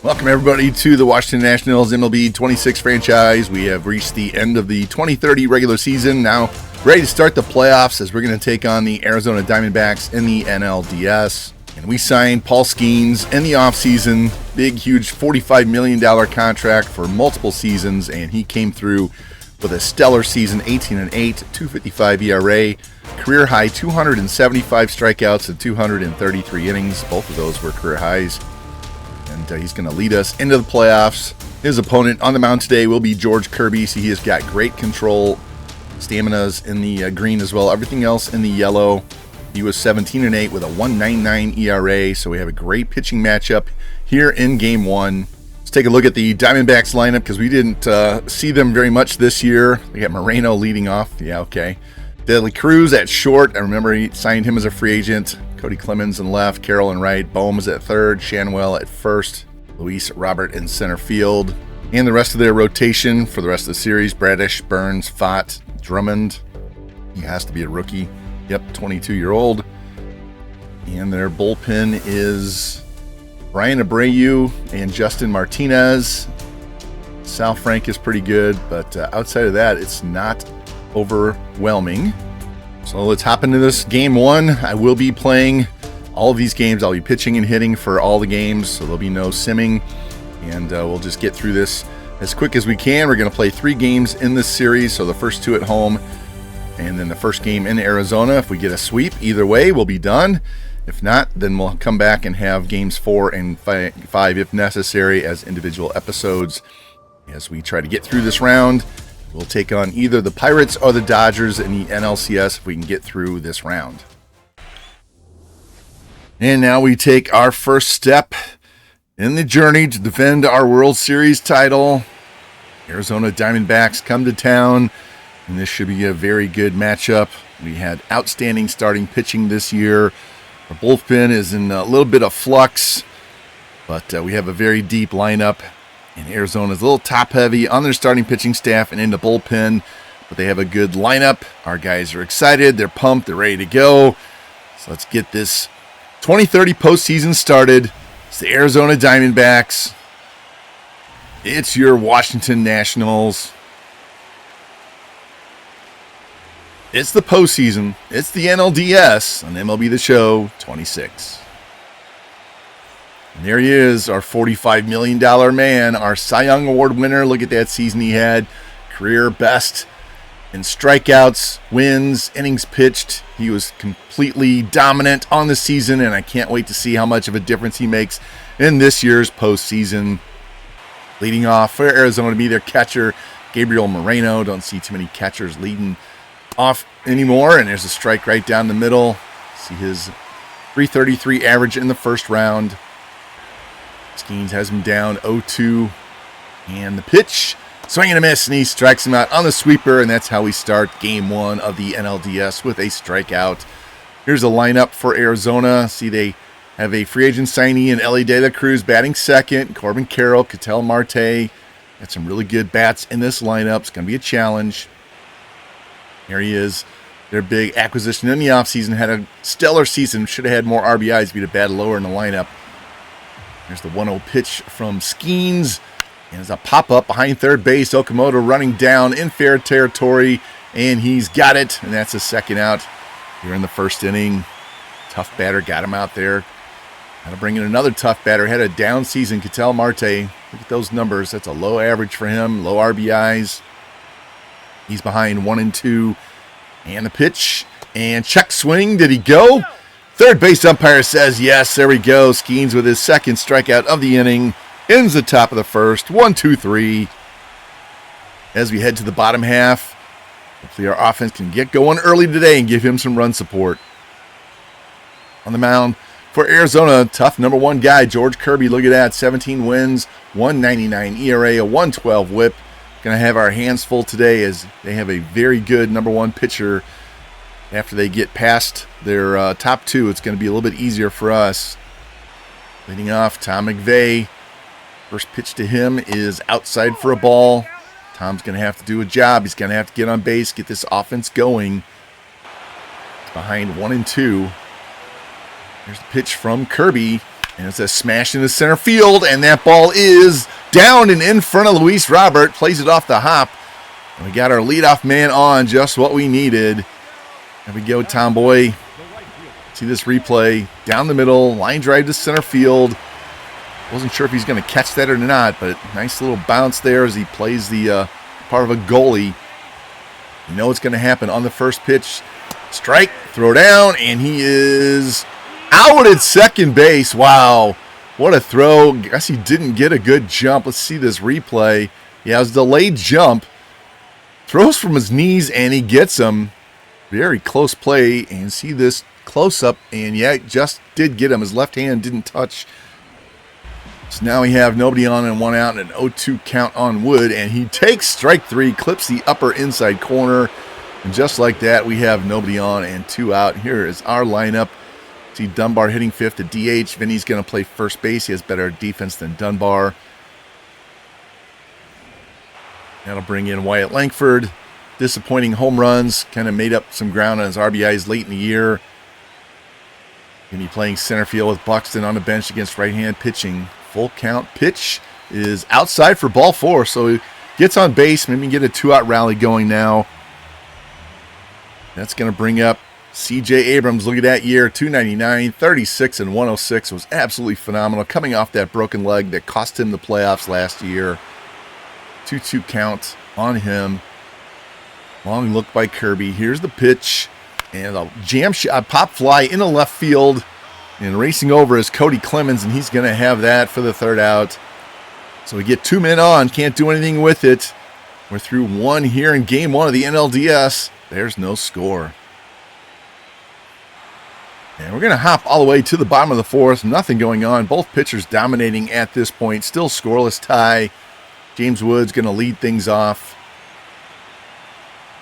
Welcome everybody to the Washington Nationals MLB-26 franchise. We have reached the end of the 2030 regular season. Now ready to start the playoffs as we're going to take on the Arizona Diamondbacks in the NLDS. And we signed Paul Skeens in the offseason. Big, huge $45 million contract for multiple seasons, and he came through with a stellar season, 18-8, 2.55 ERA, career high 275 strikeouts and 233 innings. Both of those were career highs. And he's going to lead us into the playoffs. His opponent on the mound today will be George Kirby. So he has got great control. Stamina's in the green as well. Everything else in the yellow. He was 17-8 with a 1.99 ERA. So we have a great pitching matchup here in Game 1. Let's take a look at the Diamondbacks lineup because we didn't see them very much this year. We got Moreno leading off. Yeah, okay. Deadly Cruz at short. I remember he signed him as a free agent. Cody Clemens in left, Carroll in right, Bohm's at third, Shanwell at first, Luis Robert in center field. And the rest of their rotation for the rest of the series, Bradish, Burns, Fott, Drummond. He has to be a rookie. Yep, 22-year-old. And their bullpen is Brian Abreu and Justin Martinez. Sal Frank is pretty good, but outside of that, it's not overwhelming. So let's hop into this Game 1. I will be playing all of these games. I'll be pitching and hitting for all the games, so there'll be no simming. And we'll just get through this as quick as we can. We're going to play 3 games in this series, so the first 2 at home, and then the first game in Arizona. If we get a sweep, either way, we'll be done. If not, then we'll come back and have games 4 and 5 if necessary as individual episodes as we try to get through this round. We'll take on either the Pirates or the Dodgers in the NLCS if we can get through this round. And now we take our first step in the journey to defend our World Series title. Arizona Diamondbacks come to town, and this should be a very good matchup. We had outstanding starting pitching this year. Our bullpen is in a little bit of flux, but we have a very deep lineup. And Arizona's a little top-heavy on their starting pitching staff and in the bullpen, but they have a good lineup. Our guys are excited. They're pumped. They're ready to go. So let's get this 2030 postseason started. It's the Arizona Diamondbacks. It's your Washington Nationals. It's the postseason. It's the NLDS on MLB The Show 26. And there he is, our $45 million man, our Cy Young Award winner. Look at that season he had. Career best in strikeouts, wins, innings pitched. He was completely dominant on the season, and I can't wait to see how much of a difference he makes in this year's postseason. Leading off for Arizona to be their catcher, Gabriel Moreno. Don't see too many catchers leading off anymore, and there's a strike right down the middle. See his .333 average in the first round. Skeens has him down 0-2, and the pitch, swing and a miss, and he strikes him out on the sweeper, and that's how we start Game 1 of the NLDS with a strikeout. Here's a lineup for Arizona. See, they have a free agent signee in Ellie De La Cruz batting second, Corbin Carroll, Ketel Marte. Got some really good bats in this lineup. It's going to be a challenge. Here he is. Their big acquisition in the offseason, had a stellar season, should have had more RBIs, beat a bad lower in the lineup. There's the 1-0 pitch from Skeens. And there's a pop-up behind third base. Okamoto running down in fair territory. And he's got it. And that's a second out here in the first inning. Tough batter got him out there. Got to bring in another tough batter. Had a down season, Ketel Marte. Look at those numbers. That's a low average for him. Low RBIs. He's behind 1-2. And the pitch. And check swing. Did he go? Third base umpire says yes. There we go. Skeens with his second strikeout of the inning. Ends the top of the first. 1-2-3. As we head to the bottom half, hopefully our offense can get going early today and give him some run support. On the mound for Arizona, tough number 1 guy, George Kirby. Look at that. 17 wins, 1.99 ERA, a 1.12 whip. Going to have our hands full today as they have a very good number 1 pitcher. After they get past their top 2, it's going to be a little bit easier for us. Leading off, Tom McVeigh. First pitch to him is outside for a ball. Tom's going to have to do a job. He's going to have to get on base, get this offense going. It's behind 1-2. Here's the pitch from Kirby. And it's a smash into center field, and that ball is down and in front of Luis Robert. Plays it off the hop. And we got our leadoff man on, just what we needed. There we go, Tomboy. See this replay. Down the middle, line drive to center field. Wasn't sure if he's going to catch that or not, but nice little bounce there as he plays the part of a goalie. You know what's going to happen on the first pitch. Strike, throw down, and he is out at second base. Wow, what a throw. Guess he didn't get a good jump. Let's see this replay. Yeah, it was a delayed jump. Throws from his knees, and he gets him. Very close play, and see this close-up, and yeah, just did get him. His left hand didn't touch. So now we have nobody on and one out, and an 0-2 count on Wood, and he takes strike three, clips the upper inside corner, and just like that, we have nobody on and two out. Here is our lineup. See Dunbar hitting fifth at DH. Vinny's going to play first base. He has better defense than Dunbar. That'll bring in Wyatt Langford. Disappointing home runs. Kind of made up some ground on his RBIs late in the year. Vinny playing center field with Buxton on the bench against right-hand pitching. Full count pitch is outside for ball four. So he gets on base. Maybe get a two-out rally going now. That's going to bring up C.J. Abrams. Look at that year, 299, 36, and 106. It was absolutely phenomenal. Coming off that broken leg that cost him the playoffs last year. 2-2 count on him. Long look by Kirby. Here's the pitch. And a jam shot, pop fly into left field. And racing over is Cody Clemens, and he's going to have that for the third out. So we get 2 men on. Can't do anything with it. We're through one here in game one of the NLDS. There's no score. And we're going to hop all the way to the bottom of the fourth. Nothing going on. Both pitchers dominating at this point. Still scoreless tie. James Wood's going to lead things off.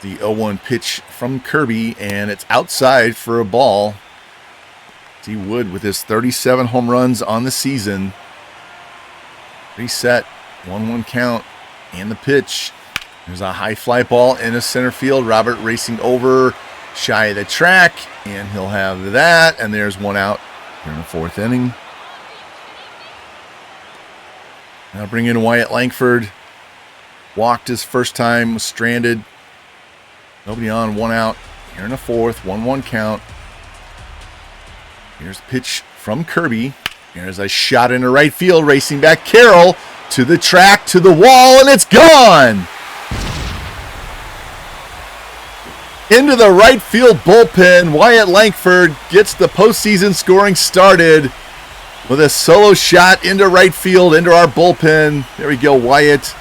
The 0-1 pitch from Kirby, and it's outside for a ball. See Wood with his 37 home runs on the season. Reset. 1-1 count. And the pitch. There's a high fly ball in the center field. Robert racing over, shy of the track, and he'll have that. And there's one out here in the fourth inning. Now bring in Wyatt Langford. Walked his first time, was stranded. Nobody on, one out here in the fourth. 1-1 count. Here's a pitch from Kirby. Here's a shot into right field, racing back Carroll to the track, to the wall, and it's gone! Into the right field bullpen, Wyatt Langford gets the postseason scoring started with a solo shot into right field, into our bullpen. There we go, Wyatt.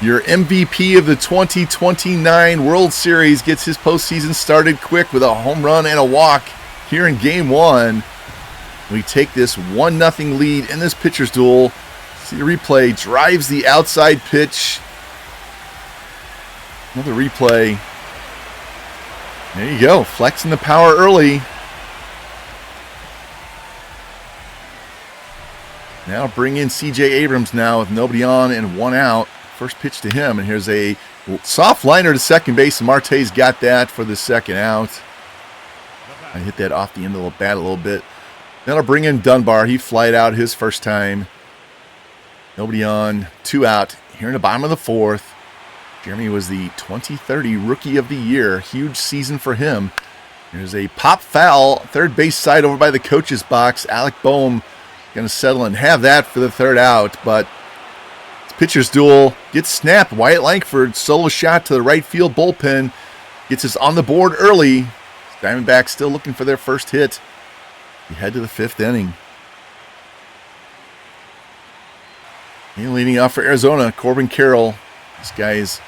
Your MVP of the 2029 World Series gets his postseason started quick with a home run and a walk here in game one. We take this 1-0 lead in this pitcher's duel. See the replay, drives the outside pitch. Another replay. There you go, flexing the power early. Now bring in C.J. Abrams now with nobody on and one out. First pitch to him, and here's a soft liner to second base. Marte's got that for the second out. I hit that off the end of the bat a little bit. Then I'll bring in Dunbar. He flied out his first time. Nobody on, two out. Here in the bottom of the fourth. Jeremy was the 2030 Rookie of the Year. Huge season for him. There's a pop foul, third base side over by the coach's box. Alec Boehm going to settle and have that for the third out, but pitcher's duel gets snapped. Wyatt Langford, solo shot to the right field bullpen. Gets us on the board early. Diamondbacks still looking for their first hit. We head to the fifth inning. And leading off for Arizona, Corbin Carroll. This guy is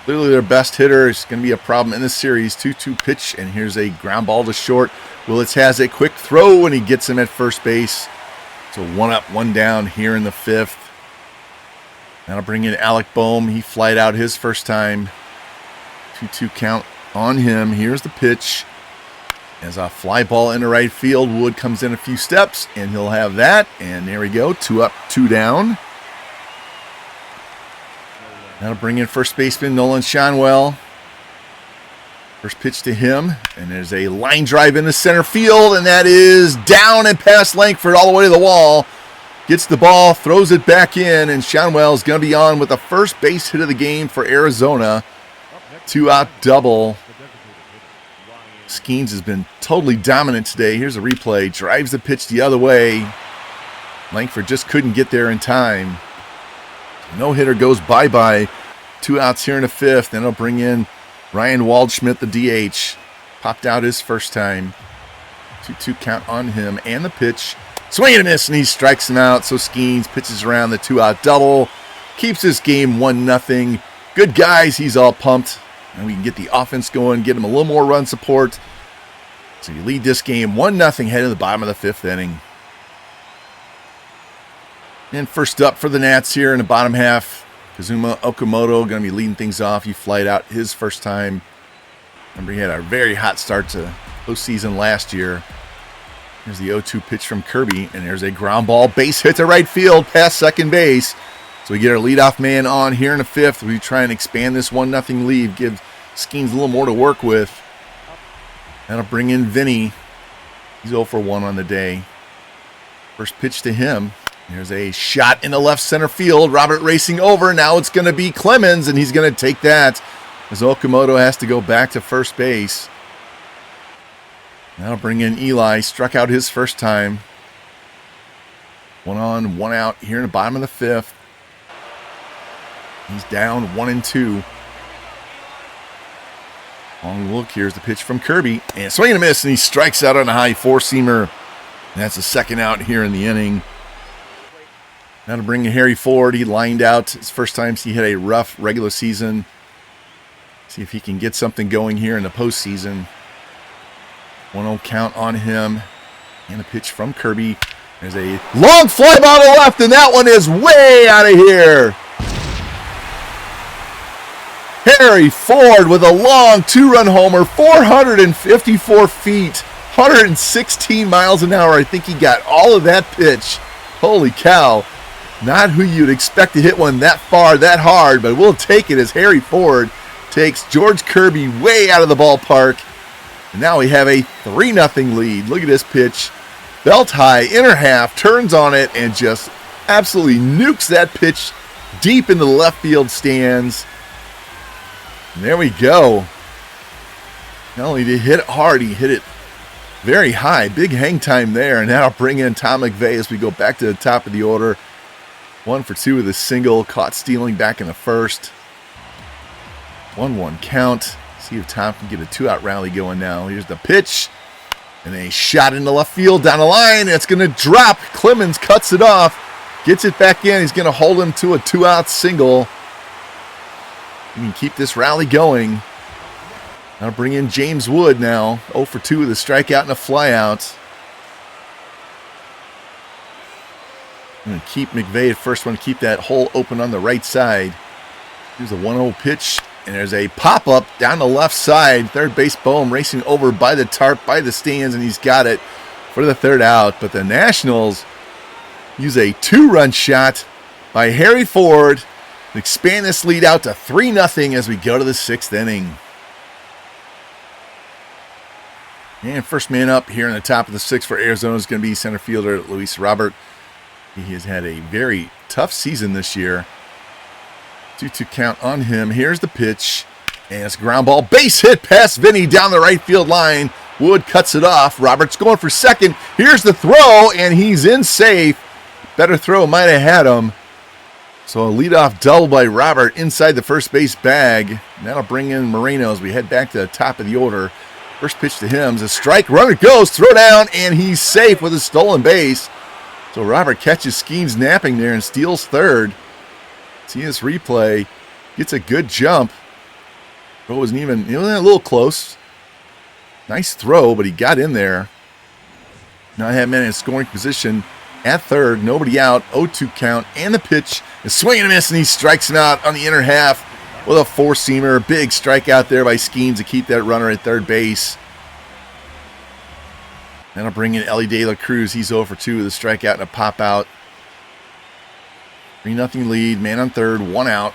clearly their best hitter. It's going to be a problem in this series. 2-2 pitch, and here's a ground ball to short. Willits has a quick throw, and he gets him at first base. So 1 up, 1 down here in the fifth. That'll bring in Alec Boehm. He flied out his first time. 2-2 count on him. Here's the pitch. As a fly ball into right field, Wood comes in a few steps, and he'll have that. And there we go, 2 up, 2 down. That'll bring in first baseman Nolan Shanwell. First pitch to him, and there's a line drive into center field, and that is down and past Langford all the way to the wall. Gets the ball, throws it back in, and Shonwell's going to be on with the first base hit of the game for Arizona. 2-out double. Skeens has been totally dominant today. Here's a replay. Drives the pitch the other way. Langford just couldn't get there in time. No hitter goes bye-bye. 2 outs here in the fifth. Then they'll bring in Ryan Waldschmidt, the DH. Popped out his first time. 2-2 count on him. And the pitch. Swing and a miss, and he strikes him out. So Skeens pitches around the 2-out double. Keeps this game 1-0. Good guys. He's all pumped. And we can get the offense going, get him a little more run support. So you lead this game 1-0 heading to the bottom of the fifth inning. And first up for the Nats here in the bottom half, Kazuma Okamoto going to be leading things off. He flied out his first time. Remember, he had a very hot start to postseason last year. Here's the 0-2 pitch from Kirby, and there's a ground ball base hit to right field past second base. So we get our leadoff man on here in the fifth. We try and expand this 1-0 lead, give Skeens a little more to work with. That'll bring in Vinny. He's 0 for 1 on the day. First pitch to him. There's a shot in the left center field. Robert racing over. Now it's going to be Clemens, and he's going to take that as Okamoto has to go back to first base. That'll bring in Eli. Struck out his first time. 1 on, 1 out here in the bottom of the fifth. He's down 1-2. Long look. Here's the pitch from Kirby. And swing and a miss, and he strikes out on a high four-seamer. And that's the second out here in the inning. Now to bring in Harry Ford. He lined out his first time. He had a rough regular season. See if he can get something going here in the postseason. 1-0 count on him. And a pitch from Kirby. There's a long fly ball to left, and that one is way out of here. Harry Ford with a long 2-run homer, 454 feet, 116 miles an hour. I think he got all of that pitch. Holy cow. Not who you'd expect to hit one that far, that hard, but we'll take it as Harry Ford takes George Kirby way out of the ballpark. And now we have a 3-0 lead. Look at this pitch. Belt high, inner half, turns on it, and just absolutely nukes that pitch deep into the left field stands. And there we go. Not only did he hit it hard, he hit it very high. Big hang time there. And now I'll bring in Tom McVeigh as we go back to the top of the order. 1 for 2 with a single. Caught stealing back in the first. 1-1 count. See if Tom can get a 2-out rally going now. Here's the pitch. And a shot into left field down the line. It's going to drop. Clemens cuts it off. Gets it back in. He's going to hold him to a 2-out single. We can keep this rally going. I'll bring in James Wood now. 0 for 2 with a strikeout and a flyout. I'm going to keep McVeigh at first. Want to keep that hole open on the right side. Here's a 1-0 pitch. And there's a pop-up down the left side. Third base Bohm racing over by the tarp, by the stands, and he's got it for the 3rd out. But the Nationals use a 2-run shot by Harry Ford. Expand this lead out to 3-0 as we go to the 6th inning. And first man up here in the top of the 6th for Arizona is going to be center fielder Luis Robert. He has had a very tough season this year. 2-2 count on him. Here's the pitch. And it's a ground ball. Base hit past Vinny down the right field line. Wood cuts it off. Robert's going for second. Here's the throw, and he's in safe. Better throw might have had him. So a leadoff double by Robert inside the first base bag. And that'll bring in Moreno as we head back to the top of the order. First pitch to him is a strike. Runner goes, throw down, and he's safe with a stolen base. So Robert catches Skeens napping there and steals third. See this replay. Gets a good jump. Throw wasn't even, it was a little close. Nice throw, but he got in there. Now I have him in scoring position at third. Nobody out. 0-2 count. And the pitch is swing and a miss, and he strikes him out on the inner half with a 4-seamer. Big strikeout there by Skeens to keep that runner at third base. Then I'll bring in Ellie De La Cruz. He's 0 for 2 with a strikeout and a pop out. 3-0 lead. Man on third. 1 out.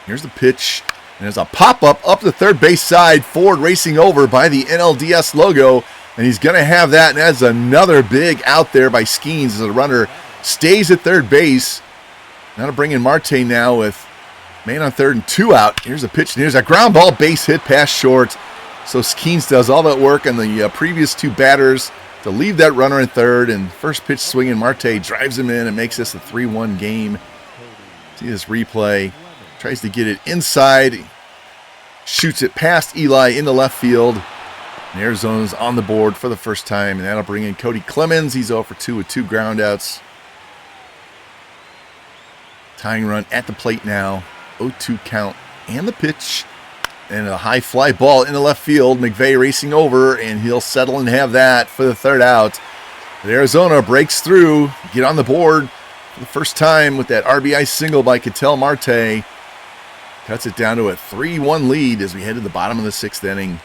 Here's the pitch. And there's a pop-up up the third base side. Ford racing over by the NLDS logo. And he's going to have that. And that's another big out there by Skeens as the runner stays at third base. Now to bring in Marte now with man on third and 2 out. Here's a pitch. And here's a ground ball base hit past short. So Skeens does all that work on the previous 2 batters to leave that runner in third. And first pitch swinging, Marte drives him in and makes this a 3-1 game. See this replay. Tries to get it inside. Shoots it past Eli into left field. And Arizona's on the board for the first time. And that'll bring in Cody Clemens. He's 0 for 2 with 2 groundouts. Tying run at the plate now. 0-2 count. And the pitch. And a high fly ball into left field. McVay racing over. And he'll settle and have that for the 3rd out. But Arizona breaks through. Get on the board for the first time with that RBI single by Ketel Marte. Cuts it down to a 3-1 lead as we head to the bottom of the 6th inning.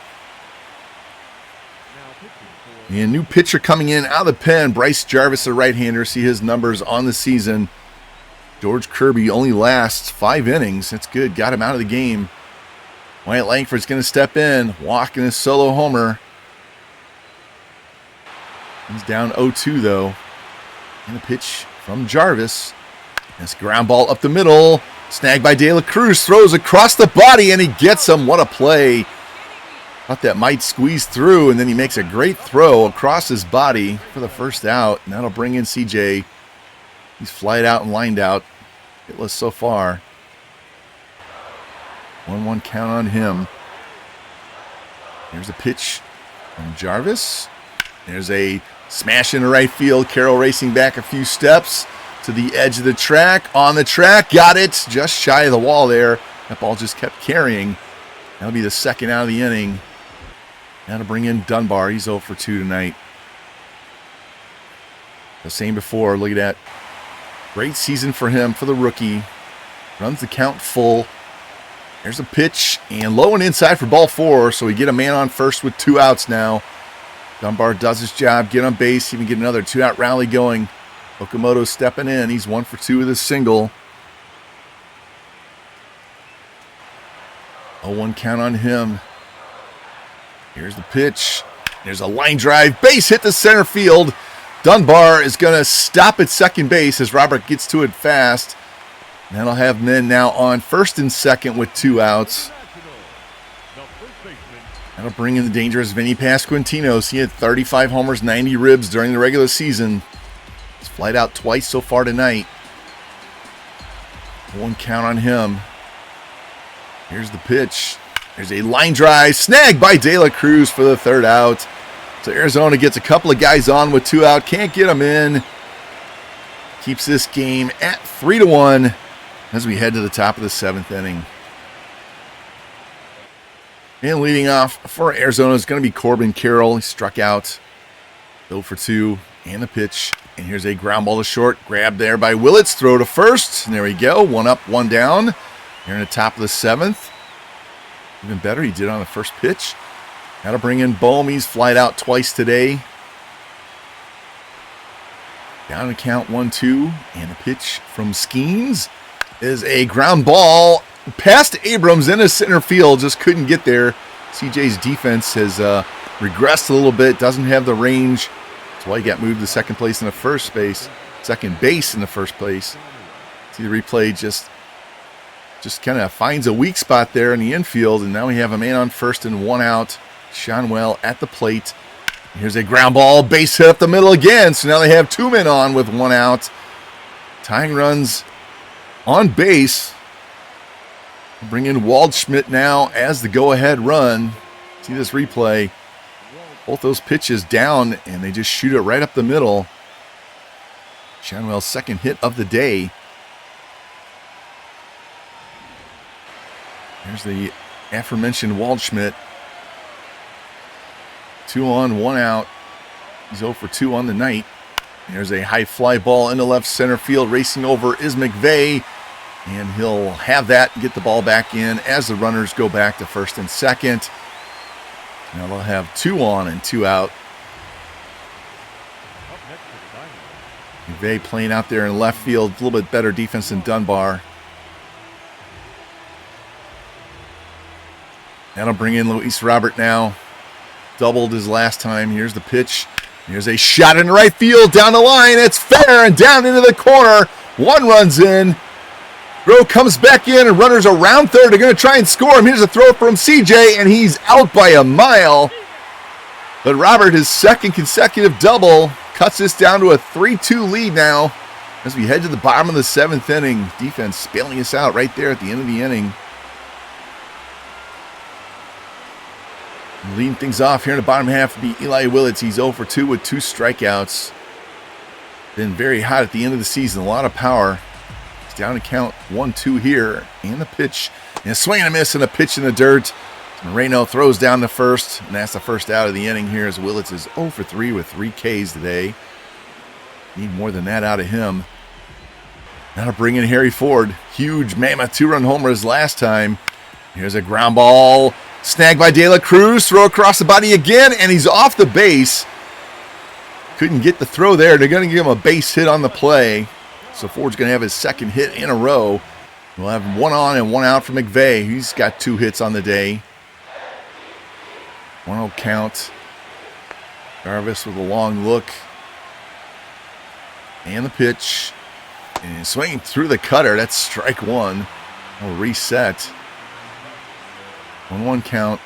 And new pitcher coming in out of the pen. Bryce Jarvis, a right-hander. See his numbers on the season. George Kirby only lasts 5 innings. That's good. Got him out of the game. Wyatt Langford's going to step in. Walking his solo homer. He's down 0-2 though. And a pitch from Jarvis. This ground ball up the middle. Snagged by De La Cruz. Throws across the body and he gets him. What a play. Thought that might squeeze through, and then he makes a great throw across his body for the 1st out. And that'll bring in CJ. He's flied out and lined out. Hitless so far. 1-1 count on him. Here's a pitch from Jarvis. There's a smash into right field. Carroll racing back a few steps to the edge of the track. On the track. Got it. Just shy of the wall there. That ball just kept carrying. That'll be the 2nd out of the inning. Now to bring in Dunbar. He's 0 for 2 tonight. The same before. Look at that. Great season for him, for the rookie. Runs the count full. There's a pitch. And low and inside for ball 4. So we get a man on first with 2 outs now. Dunbar does his job. Get on base. Even get another 2-out rally going. Okamoto stepping in. He's 1 for 2 with a single. 0-1 count on him. Here's the pitch. There's a line drive. Base hit to center field. Dunbar is going to stop at second base as Robert gets to it fast. And that'll have men now on first and second with 2 outs. That'll bring in the dangerous Vinny Pasquantino. He had 35 homers, 90 ribs during the regular season. He's flied out twice so far tonight. 1 count on him. Here's the pitch. There's a line drive. Snagged by De La Cruz for the 3rd out. So Arizona gets a couple of guys on with 2 out. Can't get them in. Keeps this game at 3-1 as we head to the top of the 7th inning. And leading off for Arizona is going to be Corbin Carroll. He struck out. 0 for 2. And the pitch. And here's a ground ball to short. Grabbed there by Willits. Throw to first. And there we go. 1 up, 1 down. Here in the top of the 7th. Even better, he did on the first pitch. Got to bring in Bohm. He's flied out twice today. Down to count 1-2. And a pitch from Skeens is a ground ball past Abrams into center field. Just couldn't get there. CJ's defense has regressed a little bit. Doesn't have the range. That's why he got moved to second base in the first place. See the replay just kind of finds a weak spot there in the infield, and now we have a man on first and 1 out. Seanwell at the plate. Here's a ground ball, base hit up the middle again, so now they have 2 men on with 1 out. Tying runs on base. Bring in Waldschmidt now as the go-ahead run. See this replay. Both those pitches down, and they just shoot it right up the middle. Seanwell's 2nd hit of the day. There's the aforementioned Waldschmidt. 2 on, 1 out. He's 0 for 2 on the night. There's a high fly ball into left center field. Racing over is McVay. And he'll have that, get the ball back in as the runners go back to first and second. Now they'll have 2 on and 2 out. McVay playing out there in left field. A little bit better defense than Dunbar. That'll bring in Luis Robert now. Doubled his last time. Here's the pitch. Here's a shot in right field down the line. It's fair and down into the corner. One runs in. Throw comes back in and runners around third. They're going to try and score him. Here's a throw from CJ, and he's out by a mile. But Robert, his second consecutive double, cuts this down to a 3-2 lead now as we head to the bottom of the 7th inning. Defense bailing us out right there at the end of the inning. Leading things off here in the bottom half will be Eli Willits. He's 0 for 2 with 2 strikeouts. Been very hot at the end of the season. A lot of power. He's down to count 1-2 here. And the pitch. And a swing and a miss and a pitch in the dirt. Moreno throws down the first. And that's the first out of the inning here as Willits is 0 for 3 with 3 Ks today. Need more than that out of him. That'll bring in Harry Ford. Huge mammoth 2-run homer his last time. Here's a ground ball. Snagged by De La Cruz, throw across the body again, and he's off the base. Couldn't get the throw there. They're going to give him a base hit on the play. So Ford's going to have his second hit in a row. We'll have 1 on and 1 out for McVay. He's got 2 hits on the day. 1-0 count. Jarvis with a long look. And the pitch. And swinging through the cutter. That's strike 1. We'll reset. 1-1 count.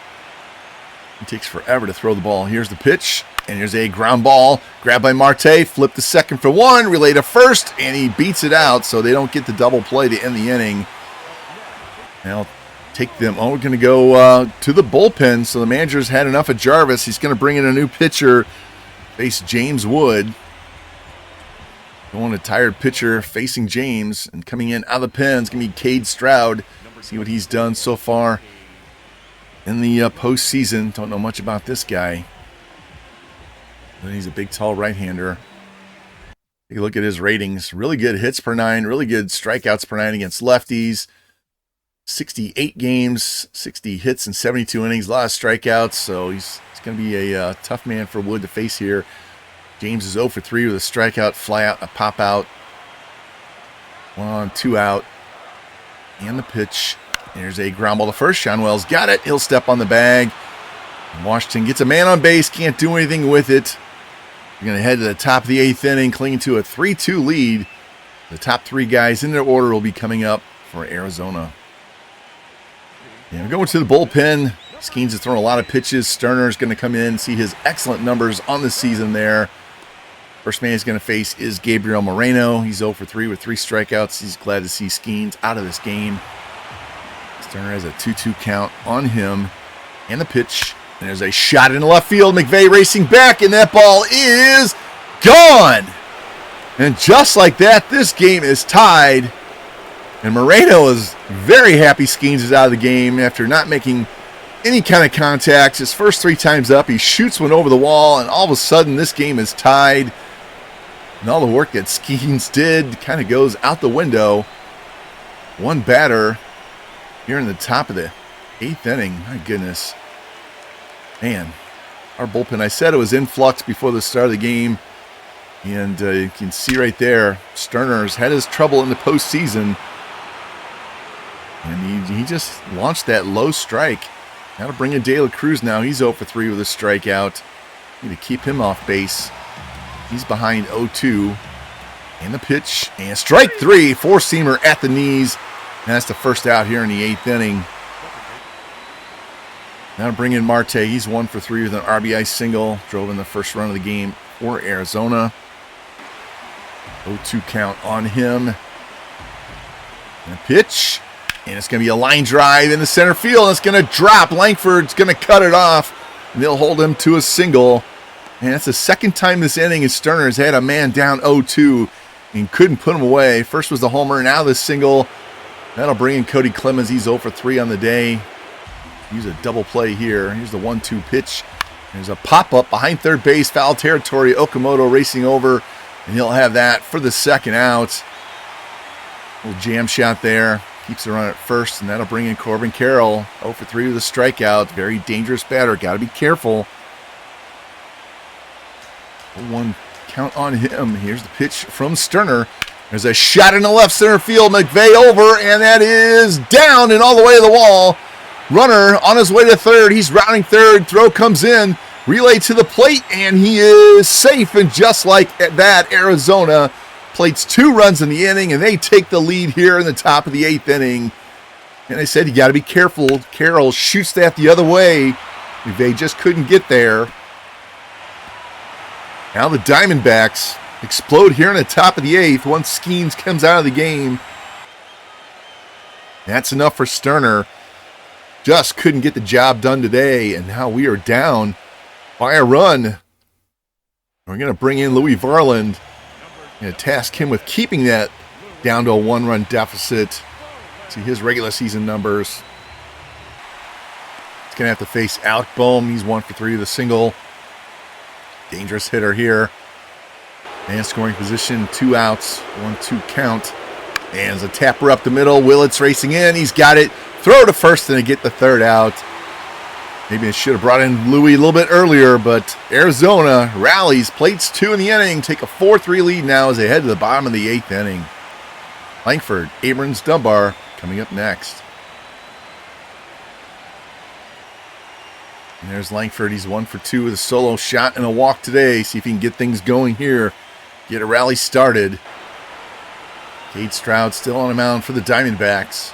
It takes forever to throw the ball. Here's the pitch, and here's a ground ball. Grabbed by Marte, flip the second for 1, relay to first, and he beats it out, so they don't get the double play to end the inning. They'll take them. Oh, we're going to go to the bullpen, so the manager's had enough of Jarvis. He's going to bring in a new pitcher, face James Wood. Going a tired pitcher facing James, and coming in out of the pen is going to be Cade Stroud. See what he's done so far in the postseason. Don't know much about this guy. But he's a big, tall right-hander. Take a look at his ratings. Really good hits per 9. Really good strikeouts per 9 against lefties. 68 games, 60 hits in 72 innings. A lot of strikeouts. So he's going to be a tough man for Wood to face here. James is 0 for 3 with a strikeout, fly out, a pop out. 1 on, 2 out. And the pitch. There's a ground ball to first. Sean Wells got it. He'll step on the bag. Washington gets a man on base. Can't do anything with it. We're going to head to the top of the 8th inning, clinging to a 3-2 lead. The top 3 guys in their order will be coming up for Arizona. And we're going to the bullpen. Skeens has thrown a lot of pitches. Sterner's going to come in and see his excellent numbers on the season there. First man he's going to face is Gabriel Moreno. He's 0 for 3 with 3 strikeouts. He's glad to see Skeens out of this game. Sterner has a 2-2 count on him. And the pitch. And there's a shot in left field. McVay racing back, and that ball is gone. And just like that, this game is tied. And Moreno is very happy Skeens is out of the game after not making any kind of contact. His first 3 times up, he shoots one over the wall, and all of a sudden this game is tied. And all the work that Skeens did kind of goes out the window. One batter here in the top of the 8th inning. My goodness. Man, our bullpen, I said it was in flux before the start of the game. And you can see right there, Sterner's had his trouble in the postseason. And he just launched that low strike. That'll bring in De La Cruz now. He's 0 for 3 with a strikeout. Need to keep him off base. He's behind 0-2. And the pitch. And strike 3. 4-seamer at the knees. And that's the first out here in the 8th inning. Now bring in Marte. He's 1 for 3 with an RBI single. Drove in the first run of the game for Arizona. 0-2 count on him. And a pitch. And it's going to be a line drive in the center field. And it's going to drop. Langford's going to cut it off. And they'll hold him to a single. And that's the second time this inning as Sterner has had a man down 0-2 and couldn't put him away. First was the homer, now the single. That'll bring in Cody Clemens. He's 0 for 3 on the day. Use a double play here. Here's the 1-2 pitch. There's a pop-up behind third base, foul territory. Okamoto racing over, and he'll have that for the second out. Little jam shot there. Keeps the run at first, and that'll bring in Corbin Carroll. 0 for 3 with a strikeout. Very dangerous batter. Got to be careful. 1 count on him. Here's the pitch from Sterner. There's a shot in the left center field. McVay over, and that is down and all the way to the wall. Runner on his way to third. He's rounding third. Throw comes in. Relay to the plate, and he is safe. And just like that, Arizona plates 2 runs in the inning, and they take the lead here in the top of the 8th inning. And I said, you got to be careful. Carroll shoots that the other way. They just couldn't get there. Now the Diamondbacks explode here in the top of the 8th once Skeens comes out of the game. That's enough for Sterner. Just couldn't get the job done today, and now we are down by a run. We're going to bring in Louis Varland and task him with keeping that down to a 1-run deficit. See his regular season numbers. He's going to have to face Alec Boehm. He's 1 for 3 with a single. Dangerous hitter here. And scoring position, 2 outs, 1-2 count. And there's a tapper up the middle. Willett's racing in. He's got it. Throw to first and get the 3rd out. Maybe I should have brought in Louis a little bit earlier, but Arizona rallies, plates 2 in the inning, take a 4-3 lead now as they head to the bottom of the 8th inning. Langford, Abrams, Dunbar coming up next. And there's Langford. He's 1 for 2 with a solo shot and a walk today. See if he can get things going here. Get a rally started. Cade Stroud still on the mound for the Diamondbacks.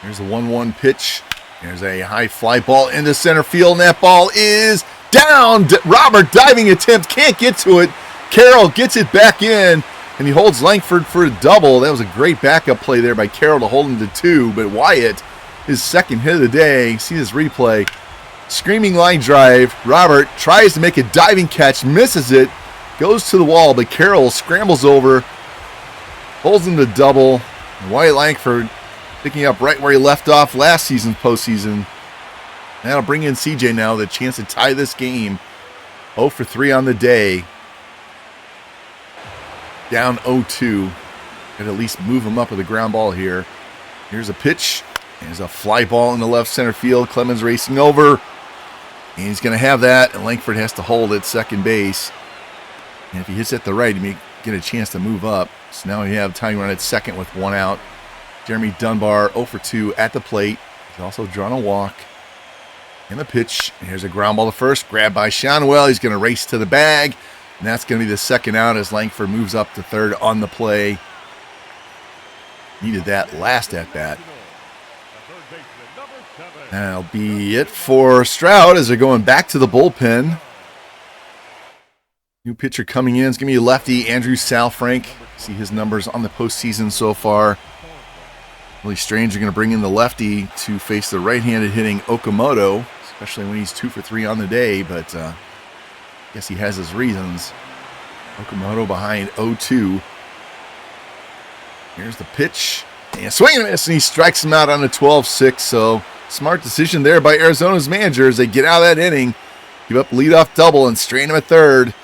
There's a 1-1 pitch. There's a high fly ball into center field, and that ball is down. Robert diving attempt, can't get to it. Carroll gets it back in, and he holds Langford for a double. That was a great backup play there by Carroll to hold him to 2, but Wyatt, his 2nd hit of the day. See this replay. Screaming line drive. Robert tries to make a diving catch, misses it, goes to the wall, but Carroll scrambles over, holds him to double. Wyatt Langford picking up right where he left off last season's postseason. That'll bring in CJ now with a chance to tie this game. 0 for 3 on the day. Down 0-2. Could at least move him up with a ground ball here. Here's a pitch. There's a fly ball in the left center field. Clemens racing over. And he's going to have that. And Langford has to hold at second base. And if he hits at the right, he may get a chance to move up. So now we have tying run at second with 1 out. Jeremy Dunbar 0 for 2 at the plate. He's also drawn a walk. And the pitch. And here's a ground ball to first. Grabbed by Shonwell. He's going to race to the bag. And that's going to be the 2nd out as Langford moves up to 3rd on the play. Needed that last at bat. That'll be it for Stroud as they're going back to the bullpen. New pitcher coming in is going to be lefty Andrew Salfrank. See his numbers on the postseason so far. Really strange they're going to bring in the lefty to face the right-handed hitting Okamoto, especially when he's 2 for 3 on the day, but I guess he has his reasons. Okamoto behind 0-2. Here's the pitch. And swing and miss, and he strikes him out on a 12-6, so smart decision there by Arizona's manager as they get out of that inning, give up leadoff double and strain him at 3rd.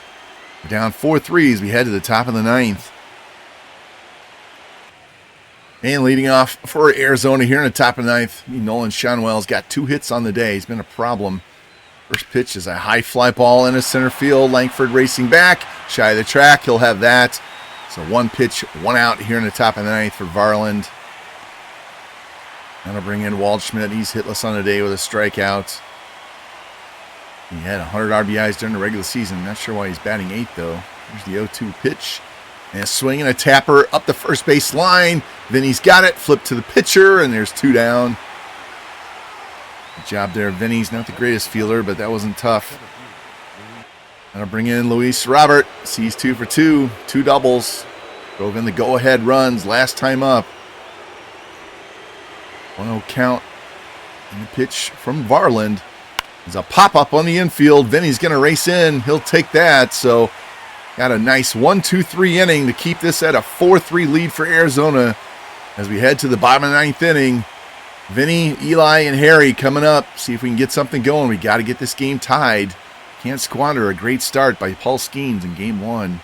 We're down 4-3 as we head to the top of the 9th. And leading off for Arizona here in the top of the 9th, Nolan Shonwell's got 2 hits on the day. He's been a problem. First pitch is a high fly ball into center field. Langford racing back, shy of the track. He'll have that. So 1 pitch, 1 out here in the top of the 9th for Varland. That'll bring in Waldschmidt. He's hitless on the day with a strikeout. He had 100 RBIs during the regular season. Not sure why he's batting 8th, though. Here's the 0-2 pitch. And a swing and a tapper up the first base line. Then he's got it. Flip to the pitcher, and there's 2 down. Good job there. Vinny's not the greatest fielder, but that wasn't tough. That'll bring in Luis Robert. Sees 2 for 2. 2 doubles. Drove in the go-ahead runs last time up. 1-0 count. And the pitch from Varland. There's a pop-up on the infield. Vinny's going to race in. He'll take that. So got a nice 1-2-3 inning to keep this at a 4-3 lead for Arizona as we head to the bottom of the 9th inning. Vinny, Eli, and Harry coming up. See if we can get something going. We got to get this game tied. Can't squander a great start by Paul Skeens in Game 1.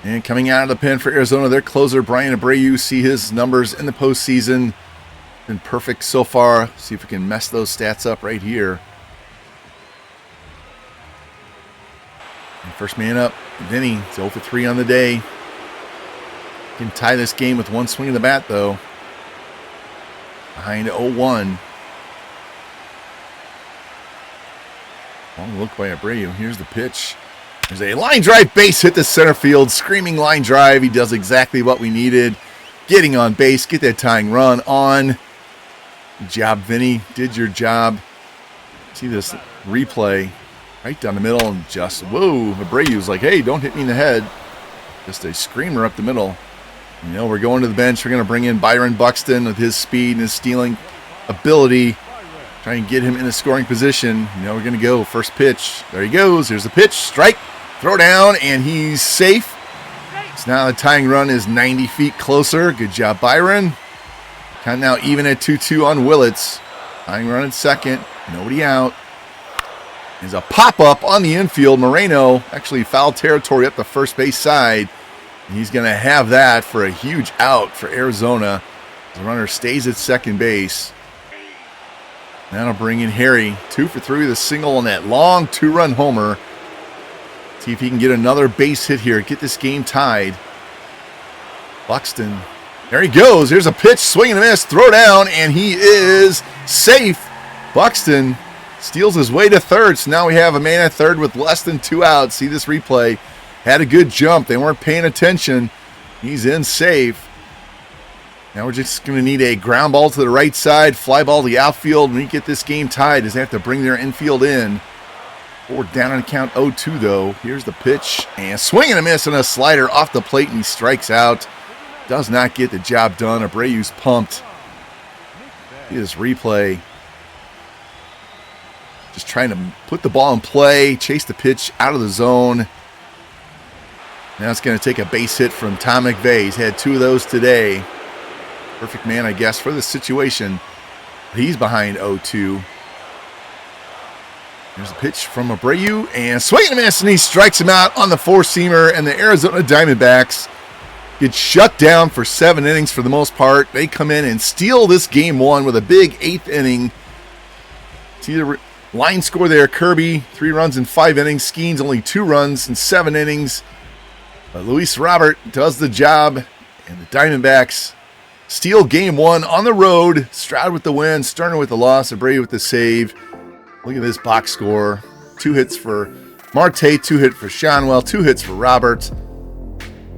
And coming out of the pen for Arizona, their closer, Brian Abreu. See his numbers in the postseason. Been perfect so far. See if we can mess those stats up right here. And first man up, Vinny. It's 0 for 3 on the day. Can tie this game with 1 swing of the bat, though. behind 0-1. Long look by Abreu. Here's the pitch. There's a line drive base hit to center field. Screaming line drive. He does exactly what we needed. Getting on base. Get that tying run on. Good job, Vinny. Did your job. See this replay right down the middle and just, whoa. Abreu's like, hey, don't hit me in the head. Just a screamer up the middle. You know, we're going to the bench. We're going to bring in Byron Buxton with his speed and his stealing ability. Try and get him in a scoring position. You know, we're going to go. First pitch. There he goes. There's the pitch. Strike. Throw down. And he's safe. So now the tying run is 90 feet closer. Good job, Byron. Count now even at 2-2 on Willits. Tying run at second. Nobody out. There's a pop-up on the infield. Moreno actually foul territory up the first base side. And he's going to have that for a huge out for Arizona. The runner stays at second base. That'll bring in Harry. 2 for 3 with a single on that long 2-run homer. See if he can get another base hit here. Get this game tied. Buxton. There he goes. Here's a pitch. Swing and a miss. Throw down. And he is safe. Buxton steals his way to third. So now we have a man at third with less than 2 outs. See this replay. Had a good jump. They weren't paying attention. He's in safe. Now we're just going to need a ground ball to the right side, fly ball to the outfield. When we get this game tied, does they have to bring their infield in. 4 down on count 0-2 though. Here's the pitch. And swing and a miss and a slider off the plate, and he strikes out. Does not get the job done. Abreu's pumped. See this replay. Just trying to put the ball in play, chase the pitch out of the zone. Now it's going to take a base hit from Tom McVeigh. He's had 2 of those today. Perfect man, I guess, for the situation. He's behind 0-2. There's a pitch from Abreu, and swing and a miss, and he strikes him out on the 4-seamer, and the Arizona Diamondbacks get shut down for 7 innings for the most part. They come in and steal this game 1 with a big 8th inning. See the line score there. Kirby, 3 runs in 5 innings. Skeens, only 2 runs in 7 innings. But Luis Robert does the job, and the Diamondbacks steal game 1 on the road. Stroud with the win, Sterner with the loss, Abreu with the save. Look at this box score. 2 hits for Marte, 2 hits for Shanwell, 2 hits for Robert.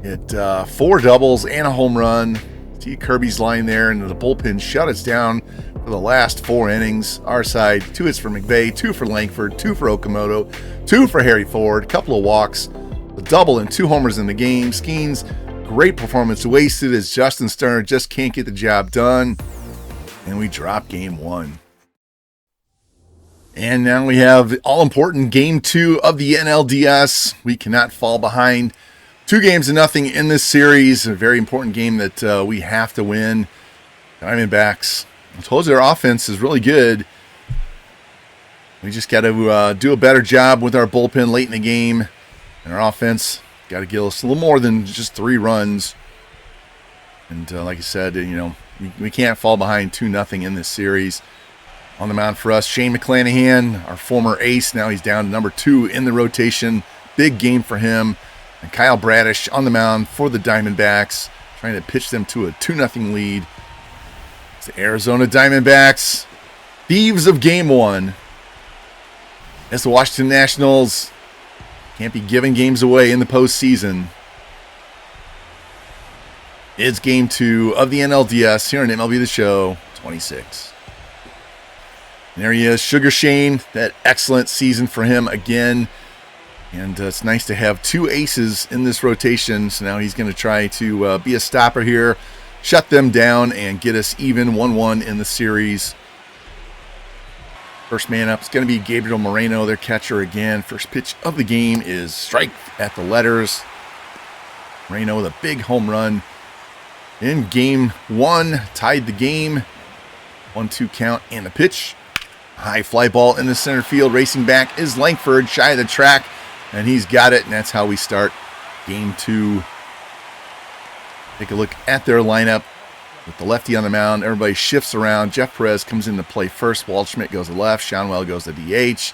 Hit 4 doubles and a home run. See Kirby's line there, and the bullpen shut us down for the last 4 innings. Our side, 2 hits for McVeigh, 2 for Langford, 2 for Okamoto, 2 for Harry Ford, a couple of walks, a double and 2 homers in the game. Skeens, great performance, wasted as Justin Sterner just can't get the job done. And we drop game 1. And now we have all-important game 2 of the NLDS. We cannot fall behind. 2-0 in this series. A very important game that we have to win. Diamondbacks, I told you our offense is really good. We just got to do a better job with our bullpen late in the game. And our offense got to give us a little more than just 3 runs. And like I said, you know, we can't fall behind 2-0 in this series. On the mound for us, Shane McClanahan, our former ace. Now he's down to number 2 in the rotation. Big game for him. And Kyle Bradish on the mound for the Diamondbacks, trying to pitch them to a 2-0 lead. It's the Arizona Diamondbacks, thieves of game 1. As the Washington Nationals can't be giving games away in the postseason. It's game 2 of the NLDS here on MLB The Show 26. And there he is, Sugar Shane. That excellent season for him again. And it's nice to have 2 aces in this rotation. So now he's going to try to be a stopper here, shut them down, and get us even 1-1 in the series. First man up is going to be Gabriel Moreno, their catcher again. First pitch of the game is strike at the letters. Moreno with a big home run in game 1. Tied the game. 1-2 count and the pitch. High fly ball in the center field. Racing back is Langford, shy of the track. And he's got it, and that's how we start game 2. Take a look at their lineup with the lefty on the mound. Everybody shifts around. Jeff Perez comes into play first. Waldschmidt goes to left. Shanwell goes to DH.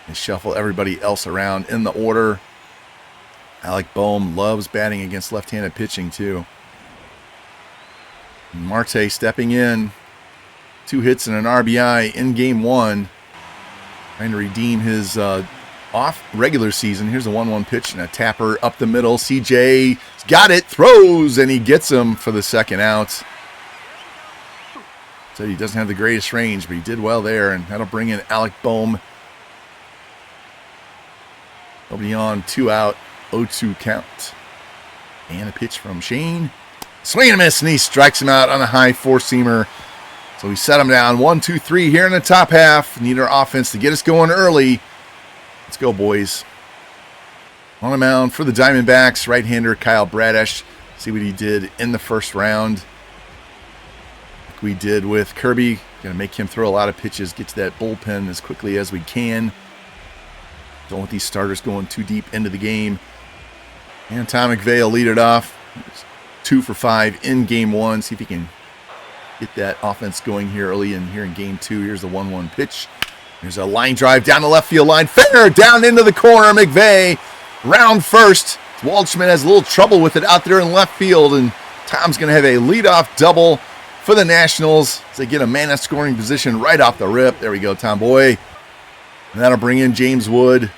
And shuffle everybody else around in the order. Alec Boehm loves batting against left-handed pitching, too. Marte stepping in. 2 hits and an RBI in game 1. Trying to redeem his off regular season. Here's a 1-1 pitch and a tapper up the middle. CJ's got it, throws, and he gets him for the second out. So he doesn't have the greatest range, but he did well there, and that'll bring in Alec Boehm. Nobody on, 2 out, 0-2 count. And a pitch from Shane. Swing and a miss, and he strikes him out on a high four-seamer. So we set him down 1-2-3 here in the top half. Need our offense to get us going early. Let's go, boys. On the mound for the Diamondbacks, right-hander Kyle Bradish. See what he did in the first round. Like we did with Kirby. Going to make him throw a lot of pitches, get to that bullpen as quickly as we can. Don't want these starters going too deep into the game. And Tom McVeigh will lead it off. 2 for 5 in game 1. See if he can get that offense going here early in game 2. Here's the 1-1 pitch. There's a line drive down the left field line. Fair down into the corner. McVeigh round first. Waldschmidt has a little trouble with it out there in left field, and Tom's going to have a leadoff double for the Nationals as they get a man at scoring position right off the rip. There we go, Tom Boy. And that'll bring in James Wood.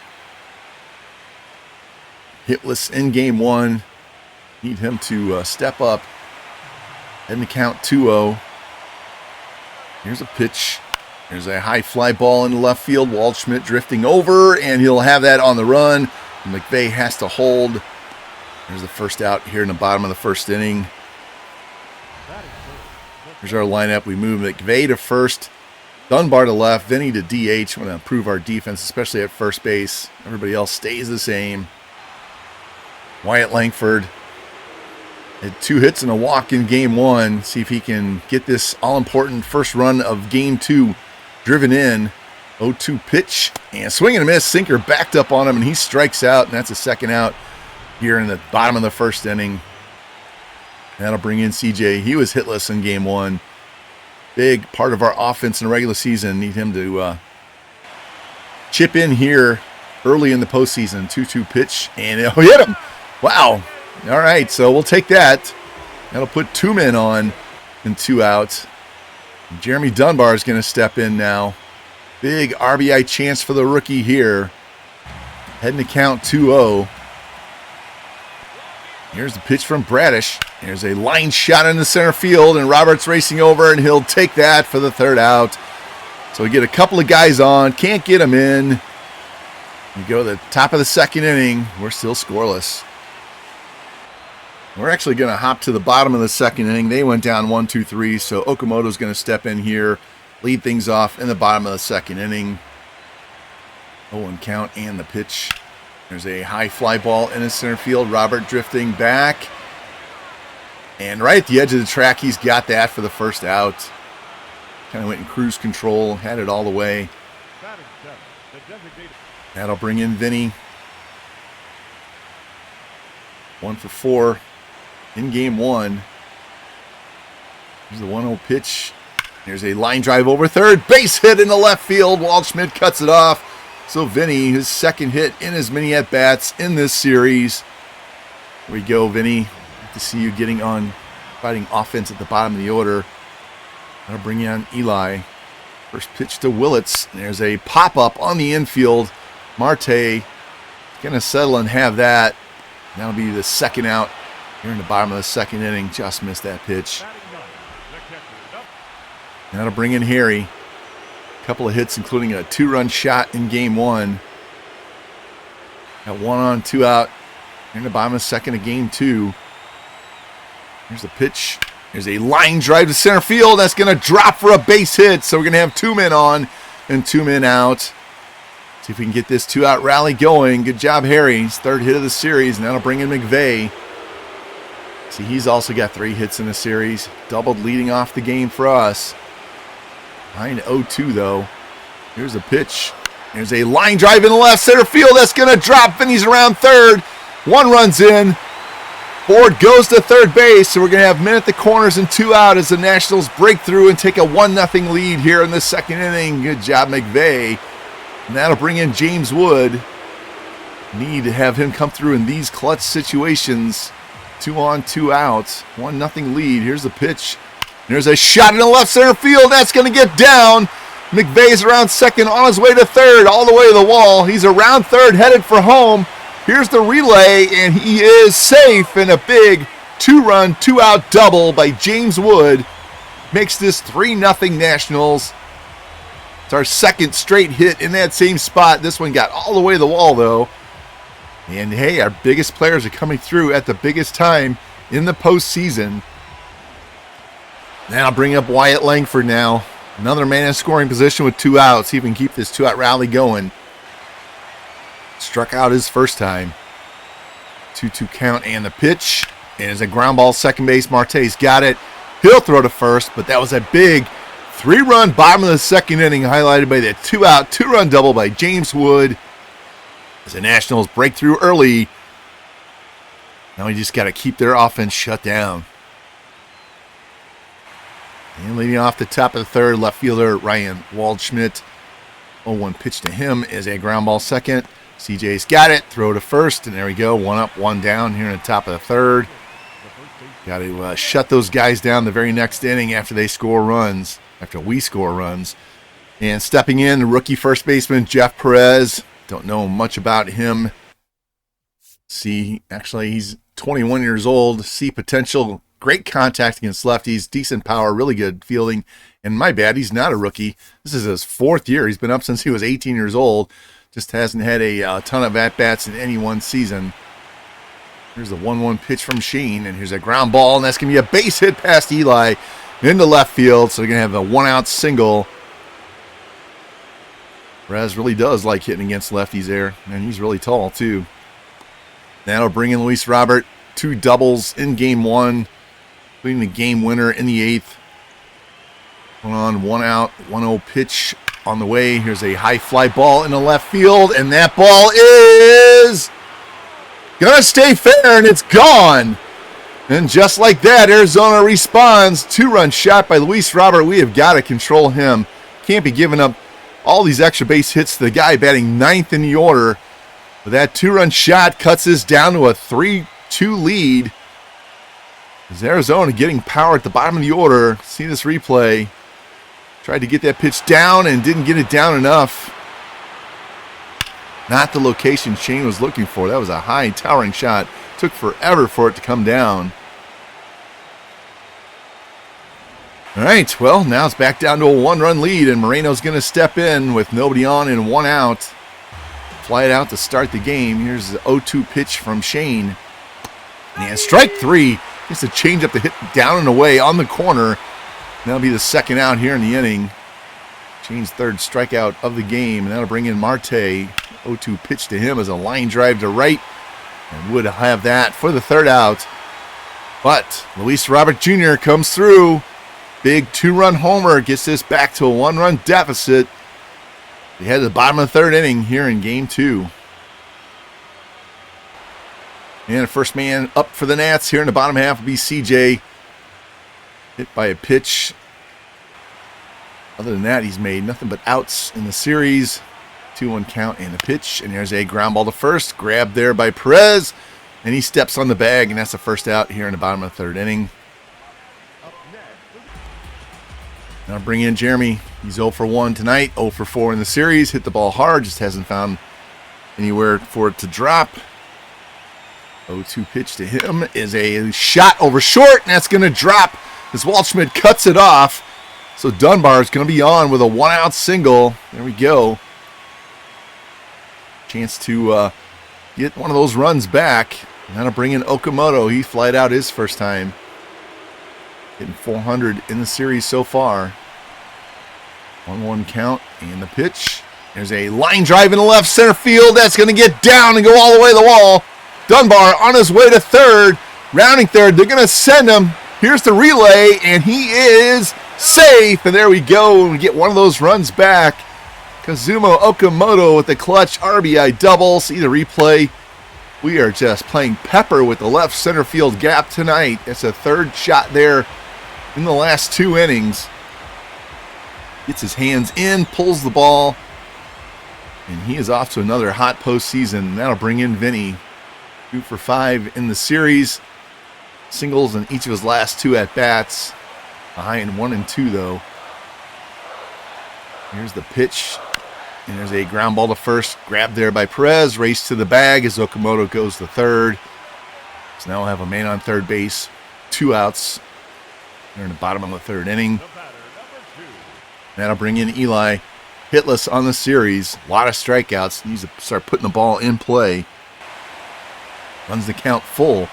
Hitless in game 1. Need him to step up. Heading to count 2-0. Here's a pitch. There's a high fly ball in the left field. Waldschmidt drifting over, and he'll have that on the run. McVeigh has to hold. There's the first out here in the bottom of the first inning. Here's our lineup. We move McVeigh to first, Dunbar to left, Vinny to DH. Want to improve our defense, especially at first base. Everybody else stays the same. Wyatt Langford had 2 hits and a walk in game 1. See if he can get this all-important first run of game 2 driven in. 0-2 pitch, and swing and a miss. Sinker backed up on him, and he strikes out, and that's a second out here in the bottom of the first inning. That'll bring in CJ. He was hitless in game 1. Big part of our offense in the regular season. Need him to chip in here early in the postseason. 2-2 pitch, and it'll hit him. Wow. All right, so we'll take that. That'll put 2 men on and 2 outs. Jeremy Dunbar is going to step in now. Big RBI chance for the rookie here. Heading to count 2-0. Here's the pitch from Bradish. There's a line shot in the center field, and Roberts racing over, and he'll take that for the 3rd out. So we get a couple of guys on. Can't get them in. We go to the top of the 2nd inning. We're still scoreless. We're actually going to hop to the bottom of the 2nd inning. They went down 1-2-3, so Okamoto's going to step in here, lead things off in the bottom of the 2nd inning. 0-1 count and the pitch. There's a high fly ball in the center field. Robert drifting back. And right at the edge of the track, he's got that for the 1st out. Kind of went in cruise control, had it all the way. That'll bring in Vinny. 1 for 4 in game 1. Here's the 1-0 pitch. There's a line drive over third. Base hit in the left field. Waldschmidt cuts it off. So Vinny, his 2nd hit in as many at-bats in this series. Here we go, Vinny. Good to see you getting on, fighting offense at the bottom of the order. That'll bring in Eli. First pitch to Willits. There's a pop-up on the infield. Marte going to settle and have that. That'll be the 2nd out here in the bottom of the 2nd inning. Just missed that pitch. That'll bring in Harry. A couple of hits, including a 2-run shot in game 1. Got 1 on, 2 out here in the bottom of the 2nd of game 2. Here's the pitch. There's a line drive to center field. That's going to drop for a base hit. So we're going to have 2 men on and 2 men out. See if we can get this 2-out rally going. Good job, Harry. His 3rd hit of the series, and that'll bring in McVeigh. See, he's also got 3 hits in the series. Doubled leading off the game for us. Behind 0-2, though. Here's a pitch. There's a line drive in the left center field. That's going to drop. Vinny's around 3rd. 1 runs in. Ford goes to 3rd base, so we're going to have men at the corners and 2 out as the Nationals break through and take a 1-0 lead here in the 2nd inning. Good job, McVeigh. And that'll bring in James Wood. Need to have him come through in these clutch situations. 2 on, 2 outs. 1-0 lead. Here's the pitch. There's a shot in the left center field. That's going to get down. McVay's around second, on his way to third, all the way to the wall. He's around third, headed for home. Here's the relay, and he is safe in a big 2-run, 2-out double by James Wood. Makes this 3-0 Nationals. It's our second straight hit in that same spot. This one got all the way to the wall, though. And, hey, our biggest players are coming through at the biggest time in the postseason. Now I'll bring up Wyatt Langford now. Another man in scoring position with 2 outs. See if we can keep this 2-out rally going. Struck out his first time. 2-2 count and the pitch. And it's a ground ball, second base. Marte's got it. He'll throw to first, but that was a big 3-run bottom of the second inning, highlighted by that 2-out, 2-run double by James Wood. As the Nationals break through early. Now we just got to keep their offense shut down. And leading off the top of the third, left fielder Ryan Waldschmidt. 0-1 pitch to him is a ground ball second. CJ's got it. Throw to first, and there we go. 1 up, 1 down here in the top of the third. Got to shut those guys down the very next inning after they score runs, after we score runs. And stepping in, the rookie first baseman Jeff Perez. Don't know much about him. Actually, he's 21 years old. See potential. Great contact against lefties, decent power, really good fielding. And my bad, he's not a rookie. This is his 4th year. He's been up since he was 18 years old. Just hasn't had a ton of at-bats in any one season. Here's the 1-1 pitch from Shane, and here's a ground ball, and that's going to be a base hit past Eli into left field. So they're going to have a 1-out single. Perez really does like hitting against lefties there, and he's really tall too. That'll bring in Luis Robert. 2 doubles in game 1. Including the game winner in the 8th. Going on 1 out, 1-0 pitch on the way. Here's a high fly ball in the left field, and that ball is gonna stay fair, and it's gone. And just like that, Arizona responds. 2-run shot by Luis Robert. We have got to control him. Can't be giving up all these extra base hits to the guy batting 9th in the order. But that 2-run shot cuts us down to a 3-2 lead. Is Arizona getting power at the bottom of the order? See this replay. Tried to get that pitch down and didn't get it down enough. Not the location Shane was looking for. That was a high towering shot. Took forever for it to come down. All right, well, now it's back down to a 1-run lead, and Moreno's going to step in with nobody on and 1 out. Fly it out to start the game. Here's the 0-2 pitch from Shane. And strike 3. Gets a change up to hit down and away on the corner. That'll be the 2nd out here in the inning. Shane's 3rd strikeout of the game. And that'll bring in Marte. 0-2 pitch to him as a line drive to right. And would have that for the 3rd out. But Luis Robert Jr. comes through. Big 2-run homer. Gets this back to a 1-run deficit. We head to the bottom of the 3rd inning here in game 2. And the first man up for the Nats here in the bottom half will be CJ. Hit by a pitch. Other than that, he's made nothing but outs in the series. 2-1 count and the pitch. And there's a ground ball to first. Grabbed there by Perez. And he steps on the bag, and that's the 1st out here in the bottom of the 3rd inning. Now bring in Jeremy. He's 0 for 1 tonight. 0 for 4 in the series. Hit the ball hard. Just hasn't found anywhere for it to drop. 0-2 pitch to him is a shot over short, and that's going to drop as Waldschmidt cuts it off. So Dunbar is going to be on with a 1-out single. There we go. Chance to get one of those runs back. And that'll bring in Okamoto. He flied out his first time. Hitting 400 in the series so far. 1-1 count and the pitch. There's a line drive in the left center field. That's going to get down and go all the way to the wall. Dunbar on his way to 3rd. Rounding 3rd. They're going to send him. Here's the relay, and he is safe. And there we go. We get one of those runs back. Kazumo Okamoto with the clutch RBI double. See the replay. We are just playing pepper with the left center field gap tonight. It's a 3rd shot there in the last 2 innings. Gets his hands in, pulls the ball, and he is off to another hot postseason. That'll bring in Vinny. 2 for 5 in the series. Singles in each of his last 2 at-bats. Behind 1-2 though. Here's the pitch. And there's a ground ball to first. Grabbed there by Perez. Race to the bag as Okamoto goes to third. So now we'll have a man on third base. 2 outs. They're in the bottom of the third inning. That'll bring in Eli. Hitless on the series. A lot of strikeouts. Needs to start putting the ball in play. Runs the count full.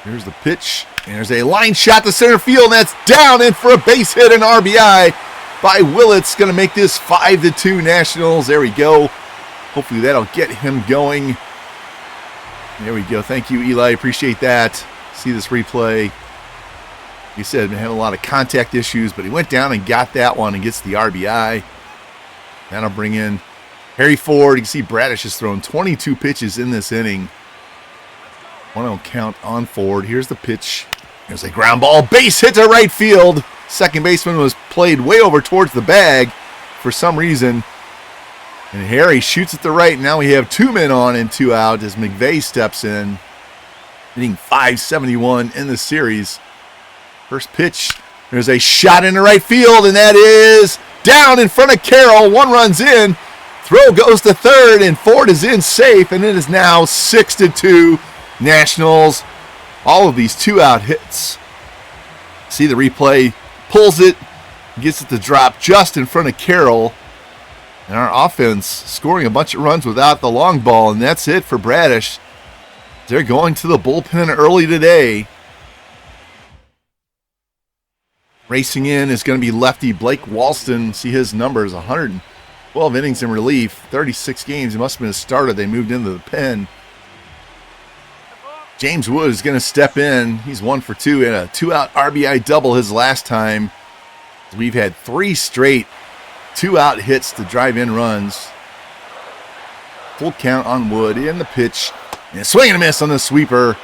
Here's the pitch. And there's a line shot to center field. And that's down in for a base hit and RBI by Willits. Going to make this 5-2 Nationals. There we go. Hopefully that'll get him going. There we go. Thank you, Eli. Appreciate that. See this replay. He said he had a lot of contact issues, but he went down and got that one and gets the RBI. That'll bring in Harry Ford. You can see Bradish has thrown 22 pitches in this inning. 1-0 count on Ford. Here's the pitch. There's a ground ball. Base hit to right field. Second baseman was played way over towards the bag for some reason. And Harry shoots it to right. Now we have 2 men on and 2 out as McVay steps in. Hitting .571 in the series. First pitch. There's a shot into right field, and that is down in front of Carroll. 1 run's in. Throw goes to third, and Ford is in safe, and it is now 6-2 Nationals. All of these 2-out hits. See the replay. Pulls it. Gets it to drop just in front of Carroll. And our offense scoring a bunch of runs without the long ball, and that's it for Bradish. They're going to the bullpen early today. Racing in is going to be lefty Blake Walston. See his numbers, 112 innings in relief, 36 games. It must have been a starter. They moved into the pen. James Wood is going to step in. He's 1 for 2 and a 2-out RBI double his last time. We've had 3 straight 2-out hits to drive in runs. Full count on Wood in the pitch. And a swing and a miss on the sweeper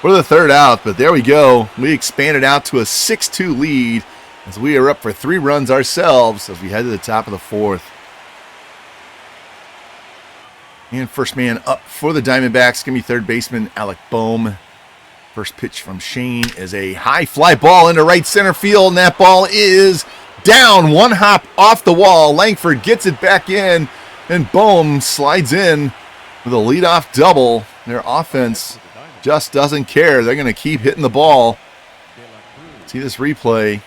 for the 3rd out. But there we go. We expanded out to a 6-2 lead as we are up for 3 runs ourselves as we head to the top of the 4th. And first man up for the Diamondbacks, going to be 3rd baseman Alec Boehm. First pitch from Shane is a high fly ball into right center field, and that ball is down. 1 hop off the wall. Langford gets it back in, and Boehm slides in with a leadoff double. Their offense just doesn't care. They're going to keep hitting the ball. See this replay.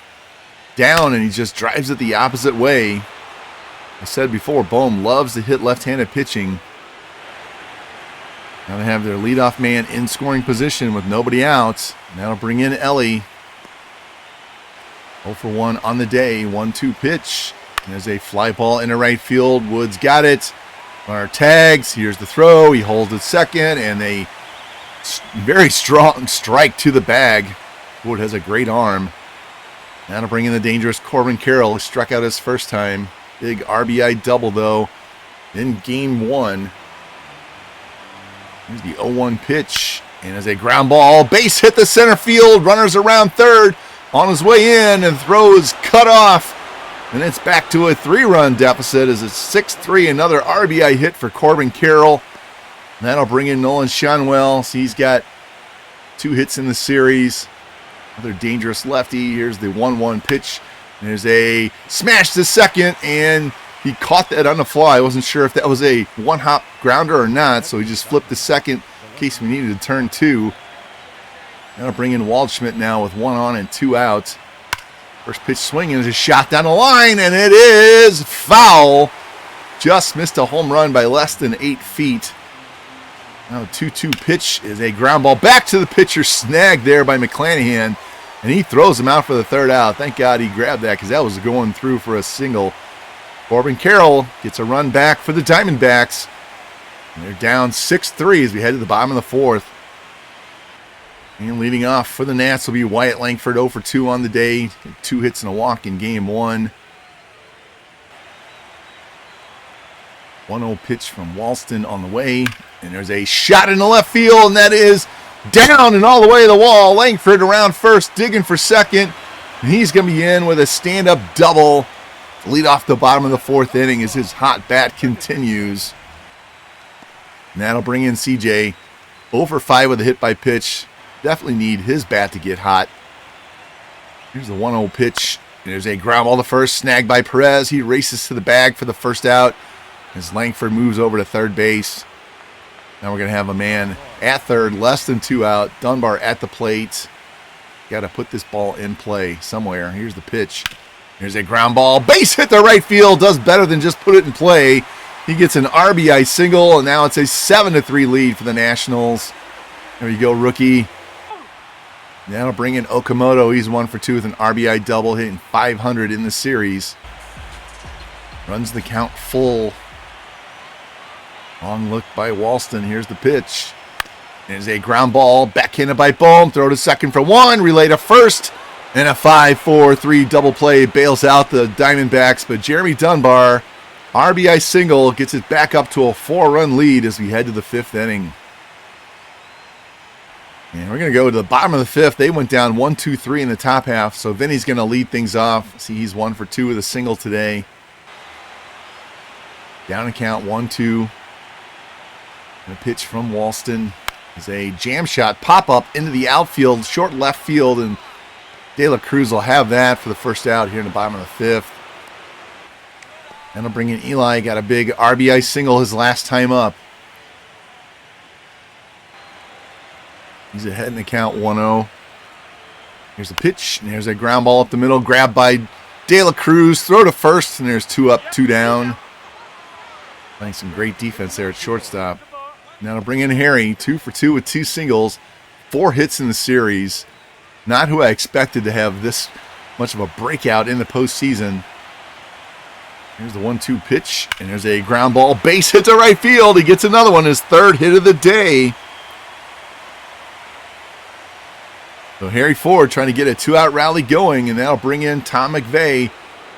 Down, and he just drives it the opposite way. I said before, Boehm loves to hit left-handed pitching. Now they have their leadoff man in scoring position with nobody out. And that'll bring in Ellie. 0 for 1 on the day. 1-2 pitch. There's a fly ball into right field. Woods got it. Our tags. Here's the throw. He holds it second. And a very strong strike to the bag. Wood has a great arm. That'll bring in the dangerous Corbin Carroll. He struck out his first time. Big RBI double, though, in game 1. Here's the 0-1 pitch. And as a ground ball, base hit the center field. Runners around third. On his way in, and throw is cut off. And it's back to a 3-run deficit as it's 6-3. Another RBI hit for Corbin Carroll. And that'll bring in Nolan Shanwell. So he's got 2 hits in the series. Another dangerous lefty. Here's the 1-1 pitch. There's a smash to second, and he caught that on the fly. I wasn't sure if that was a 1-hop grounder or not, so he just flipped to second in case we needed to turn 2. That'll bring in Waldschmidt now with 1 on and 2 out. First pitch swinging is a shot down the line, and it is foul. Just missed a home run by less than 8 feet. Now the 2-2 pitch is a ground ball back to the pitcher, snagged there by McClanahan, and he throws him out for the 3rd out. Thank God he grabbed that because that was going through for a single. Corbin Carroll gets a run back for the Diamondbacks. And they're down 6-3 as we head to the bottom of the 4th. And leading off for the Nats will be Wyatt Langford, 0 for 2 on the day. 2 hits and a walk in game 1. 1-0 pitch from Walston on the way. And there's a shot in the left field, and that is down and all the way to the wall. Langford around first, digging for second. And he's going to be in with a stand-up double. Lead off the bottom of the 4th inning as his hot bat continues. And that'll bring in CJ. 0 for 5 with a hit by pitch. Definitely need his bat to get hot. Here's the 1-0 pitch. There's a ground ball to first, snagged by Perez. He races to the bag for the first out as Langford moves over to third base. Now we're going to have a man at third, less than 2 out. Dunbar at the plate. Got to put this ball in play somewhere. Here's the pitch. Here's a ground ball. Base hit to right field. Does better than just put it in play. He gets an RBI single, and now it's a 7-3 lead for the Nationals. There you go, rookie. That'll bring in Okamoto. He's 1 for 2 with an RBI double, hitting .500 in the series. Runs the count full. Long look by Walston. Here's the pitch. There's a ground ball. Backhanded by Bohm. Throw to second for 1. Relay to first. And a 5-4-3 double play bails out the Diamondbacks. But Jeremy Dunbar, RBI single, gets it back up to a 4-run lead as we head to the 5th inning. And we're going to go to the bottom of the 5th. They went down 1-2-3 in the top half. So Vinny's going to lead things off. See, he's 1 for 2 with a single today. Down and count 1-2. And a pitch from Walston is a jam shot pop-up into the outfield, short left field, and De La Cruz will have that for the first out here in the bottom of the 5th. And I'll bring in Eli. Got a big RBI single his last time up. He's ahead in the count 1-0. Here's the pitch, and there's a ground ball up the middle, grabbed by De La Cruz. Throw to first, and there's 2 up, 2 down. Playing some great defense there at shortstop. Now to bring in Harry, 2 for 2 with 2 singles, 4 hits in the series. Not who I expected to have this much of a breakout in the postseason. Here's the 1-2 pitch, and there's a ground ball, base hit to right field. He gets another one, his 3rd hit of the day. So Harry Ford trying to get a 2-out rally going, and that'll bring in Tom McVeigh.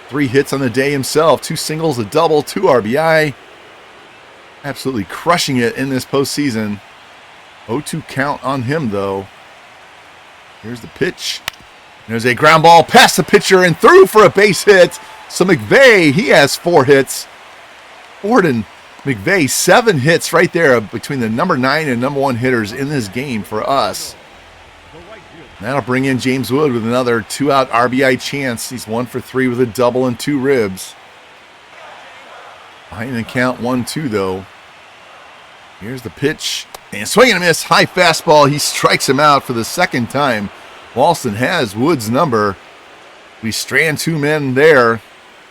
3 hits on the day himself, 2 singles, a double, 2 RBI. Absolutely crushing it in this postseason. 0-2 count on him, though. Here's the pitch. There's a ground ball past the pitcher and through for a base hit. So McVeigh, he has 4 hits. Ford and McVeigh, 7 hits right there between the number 9 and number 1 hitters in this game for us. That'll bring in James Wood with another 2-out RBI chance. He's 1 for 3 with a double and 2 ribs. Behind the count 1-2 though. Here's the pitch. And swing and a miss. High fastball. He strikes him out for the 2nd time. Walston has Wood's number. We strand 2 men there.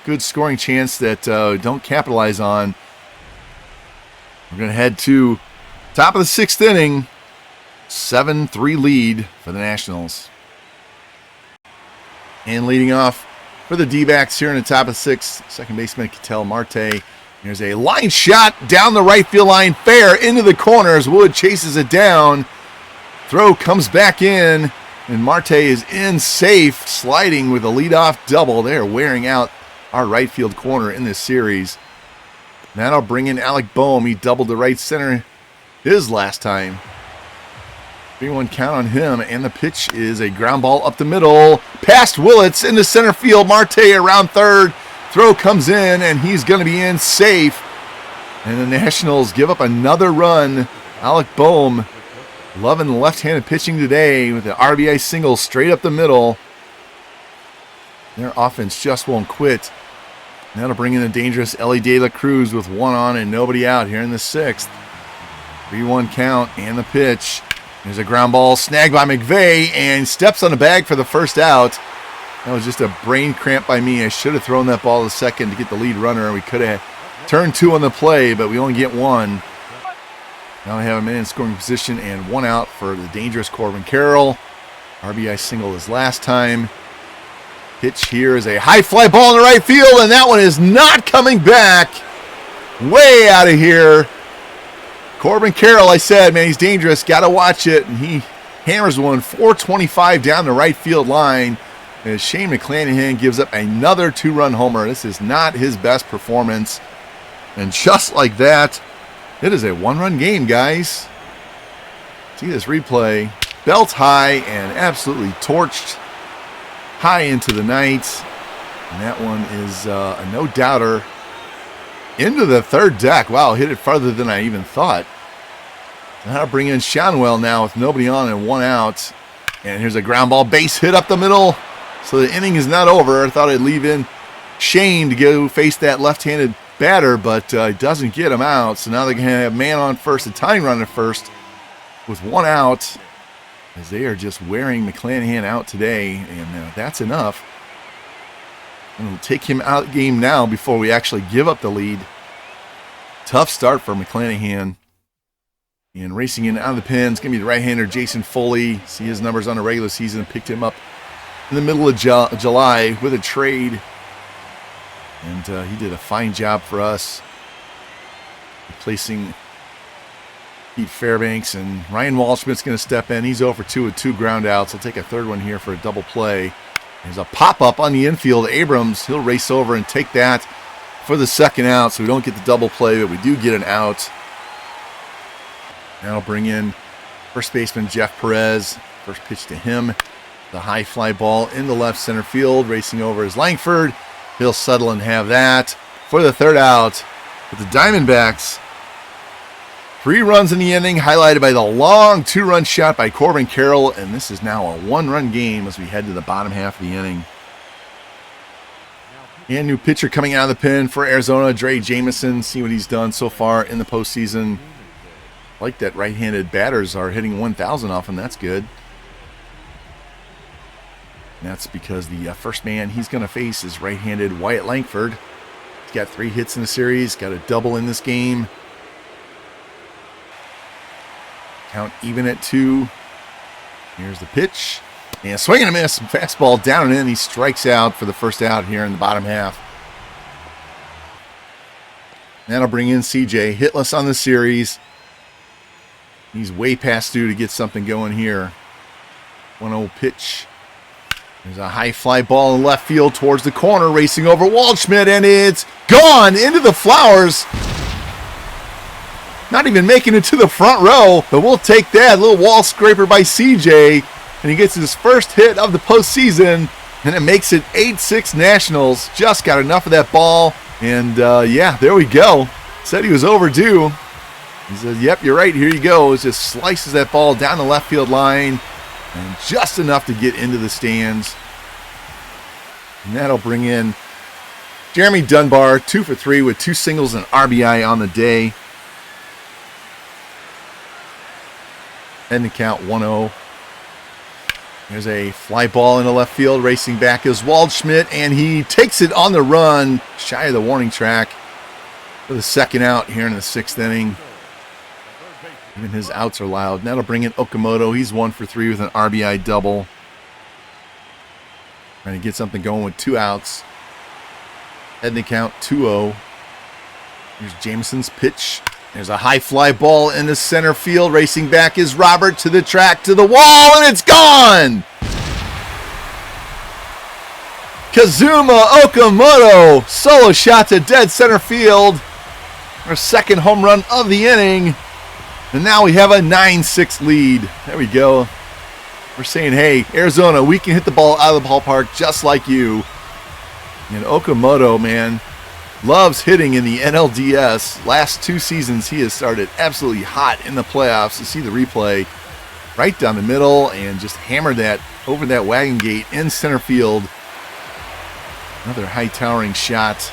Good scoring chance that don't capitalize on. We're going to head to top of the 6th inning. 7-3 lead for the Nationals. And leading off for the D-backs here in the top of 6th, second baseman Ketel Marte. There's a line shot down the right field line, fair into the corners. Wood chases it down. Throw comes back in, and Marte is in safe, sliding with a leadoff double. They're wearing out our right field corner in this series. That'll bring in Alec Bohm. He doubled the right center his last time. 3-1 count on him, and the pitch is a ground ball up the middle. Past Willits into center field. Marte around third. Throw comes in, and he's going to be in safe. And the Nationals give up another run. Alec Bohm loving the left-handed pitching today with the RBI single straight up the middle. Their offense just won't quit. And that'll bring in the dangerous Ellie De La Cruz with 1 on and nobody out here in the 6th. 3-1 count and the pitch. There's a ground ball snagged by McVeigh and steps on the bag for the first out. That was just a brain cramp by me. I should have thrown that ball to second to get the lead runner. We could have turned 2 on the play, but we only get 1. Now we have a man in scoring position and 1 out for the dangerous Corbin Carroll. RBI single his last time. Pitch here is a high fly ball in the right field, and that one is not coming back. Way out of here. Corbin Carroll, I said, man, he's dangerous. Got to watch it. And he hammers one 425 down the right field line. As Shane McClanahan gives up another 2-run homer. This is not his best performance. And just like that, it is a 1-run game, guys. See this replay. Belt high and absolutely torched high into the night. And that one is a no-doubter. Into the 3rd deck. Wow, hit it farther than I even thought. And I'll bring in Shanwell now with nobody on and 1 out. And here's a ground ball base hit up the middle. So the inning is not over. I thought I'd leave in Shane to go face that left-handed batter, but doesn't get him out. So now they're going to have man on first, a tying run at first with one out, as they are just wearing McClanahan out today, and that's enough. And we'll take him out of the game now before we actually give up the lead. Tough start for McClanahan. And racing in out of the pen is going to be the right-hander Jason Foley. See his numbers on the regular season. Picked him up in the middle of July with a trade. And he did a fine job for us, replacing Pete Fairbanks. And Ryan Waldschmidt's going to step in. He's 0 for 2 with 2 ground outs. He'll take a third one here for a double play. There's a pop-up on the infield. Abrams, he'll race over and take that for the second out. So we don't get the double play, but we do get an out. Now I'll bring in first baseman Jeff Perez. First pitch to him. The high fly ball in the left center field. Racing over is Langford. He'll settle and have that for the third out. With the Diamondbacks, 3 runs in the inning, highlighted by the long 2-run shot by Corbin Carroll. And this is now a 1-run game as we head to the bottom half of the inning. And new pitcher coming out of the pen for Arizona, Dre Jameson. See what he's done so far in the postseason. I like that right-handed batters are hitting 1,000 off him. That's good. And that's because the first man he's going to face is right-handed Wyatt Langford. He's got 3 hits in the series, got a double in this game. Count even at 2. Here's the pitch. And swing and a miss. Fastball down and in. He strikes out for the first out here in the bottom half. That'll bring in CJ. Hitless on the series. He's way past due to get something going here. 1-0 pitch. There's a high fly ball in left field towards the corner, racing over Waldschmidt, and it's gone into the flowers. Not even making it to the front row, but we'll take that. A little wall scraper by CJ, and he gets his first hit of the postseason, and it makes it 8-6 Nationals. Just got enough of that ball, and yeah, there we go. Said he was overdue. He says, yep, you're right, here you go. It just slices that ball down the left field line, and just enough to get into the stands. And that'll bring in Jeremy Dunbar, 2 for 3 with 2 singles and RBI on the day. And the count 1-0. There's a fly ball in the left field. Racing back is Waldschmidt, and he takes it on the run, shy of the warning track for the second out here in the 6th inning. Even his outs are loud. And that'll bring in Okamoto. He's 1 for 3 with an RBI double. Trying to get something going with 2 outs. Heading the count 2-0. Here's Jameson's pitch. There's a high fly ball into center field. Racing back is Robert to the track, to the wall, and it's gone! Kazuma Okamoto. Solo shot to dead center field. Our second home run of the inning. And now we have a 9-6 lead. There we go. We're saying, hey, Arizona, we can hit the ball out of the ballpark just like you. And Okamoto, man, loves hitting in the NLDS. Last 2 seasons, he has started absolutely hot in the playoffs. You see the replay right down the middle and just hammered that over that wagon gate in center field. Another high towering shot.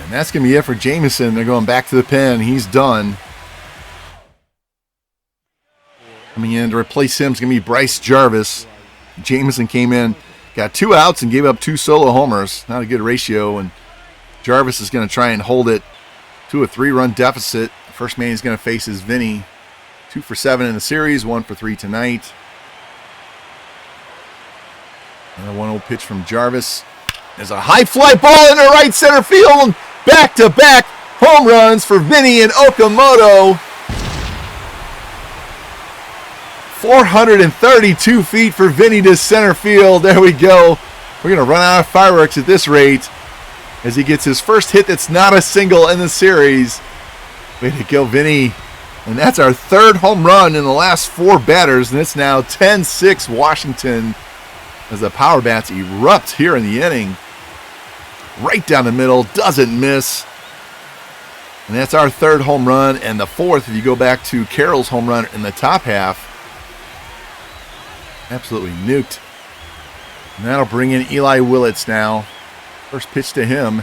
And that's going to be it for Jameson. They're going back to the pen. He's done. Coming in to replace him is going to be Bryce Jarvis. Jameson came in, got 2 outs, and gave up 2 solo homers. Not a good ratio, and Jarvis is going to try and hold it to a 3-run deficit. The first man he's going to face is Vinny. 2 for 7 in the series, 1 for 3 tonight. And a 1-0 pitch from Jarvis. There's a high fly ball into right center field. Back-to-back home runs for Vinny and Okamoto. 432 feet for Vinny to center field. There we go. We're going to run out of fireworks at this rate as he gets his first hit that's not a single in the series. Way to go, Vinny. And that's our 3rd home run in the last 4 batters, and it's now 10-6 Washington as the power bats erupt here in the inning. Right down the middle, doesn't miss. And that's our 3rd home run, and the 4th if you go back to Carroll's home run in the top half. Absolutely nuked. And that'll bring in Eli Willits now. First pitch to him.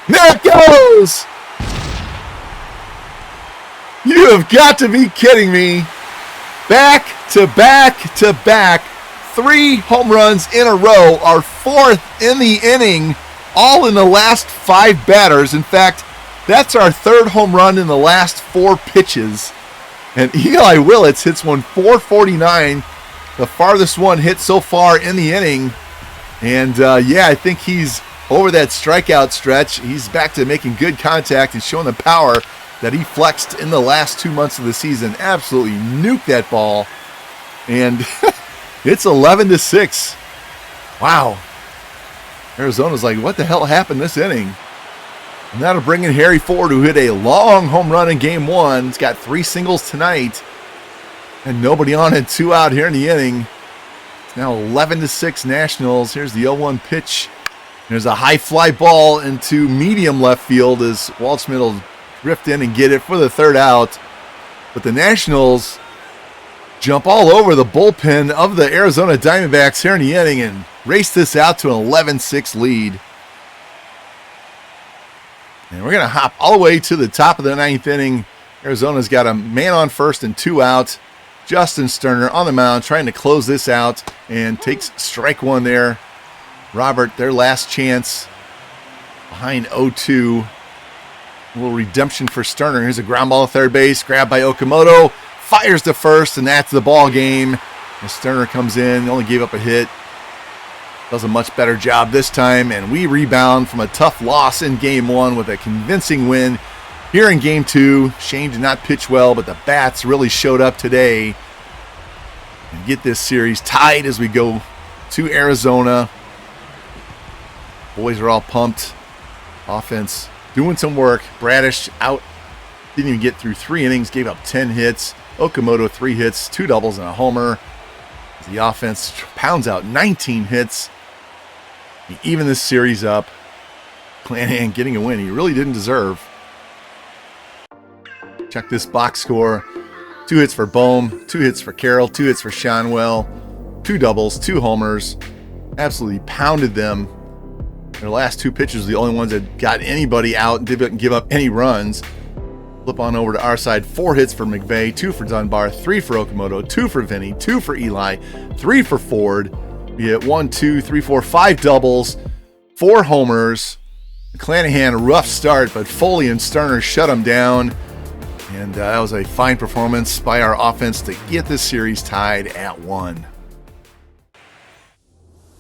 There it goes! You have got to be kidding me. Back to back to back. 3 home runs in a row. Our 4th in the inning. All in the last 5 batters. In fact, that's our 3rd home run in the last 4 pitches. And Eli Willits hits one 449. The farthest one hit so far in the inning. And yeah, I think he's over that strikeout stretch. He's back to making good contact and showing the power that he flexed in the last 2 months of the season. Absolutely nuked that ball. And it's 11-6. Wow. Arizona's like, what the hell happened this inning? And that'll bring in Harry Ford, who hit a long home run in game 1. He's got 3 singles tonight. And nobody on and 2 out here in the inning. It's now 11-6 Nationals. Here's the 0-1 pitch. There's a high fly ball into medium left field as Waldschmidt will drift in and get it for the 3rd out. But the Nationals jump all over the bullpen of the Arizona Diamondbacks here in the inning and race this out to an 11-6 lead. And we're going to hop all the way to the top of the 9th inning. Arizona's got a man on first and 2 out. Justin Sterner on the mound trying to close this out and takes strike 1 there. Robert, their last chance behind 0-2. A little redemption for Sterner. Here's a ground ball to third base, grabbed by Okamoto. Fires to first, and that's the ball game. And Sterner comes in, only gave up a hit. Does a much better job this time, and we rebound from a tough loss in game 1 with a convincing win here in game 2. Shane did not pitch well, but the bats really showed up today and get this series tied as we go to Arizona. Boys are all pumped. Offense doing some work. Bradish out. Didn't even get through 3 innings. Gave up 10 hits. Okamoto 3 hits, 2 doubles and a homer. The offense pounds out 19 hits. Even this series up. Clanahan getting a win he really didn't deserve. Check this box score. 2 hits for Bohm, 2 hits for Carroll, 2 hits for Shonwell, 2 doubles, 2 homers. Absolutely pounded them. Their last 2 pitchers are the only ones that got anybody out and didn't give up any runs. Flip on over to our side. 4 hits for McVay, 2 for Dunbar, 3 for Okamoto, 2 for Vinny, 2 for Eli, 3 for Ford. We hit 1, 2, 3, 4, 5 doubles, 4 homers. Clanahan, a rough start, but Foley and Sterner shut him down. And that was a fine performance by our offense to get this series tied at 1.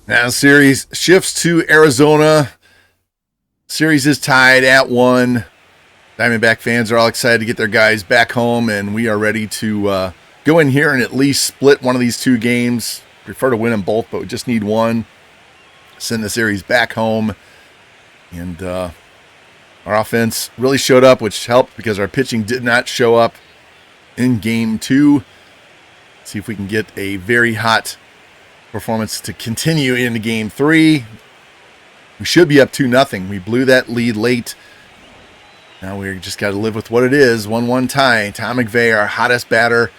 Now the series shifts to Arizona. Series is tied at 1. Diamondback fans are all excited to get their guys back home, and we are ready to go in here and at least split one of these 2 games. Prefer to win them both, but we just need one. Send the series back home. And our offense really showed up, which helped because our pitching did not show up in game 2. See if we can get a very hot performance to continue into game 3. We should be up 2-0. We blew that lead late. Now we just got to live with what it is. 1-1 tie. Tom McVay, our hottest batter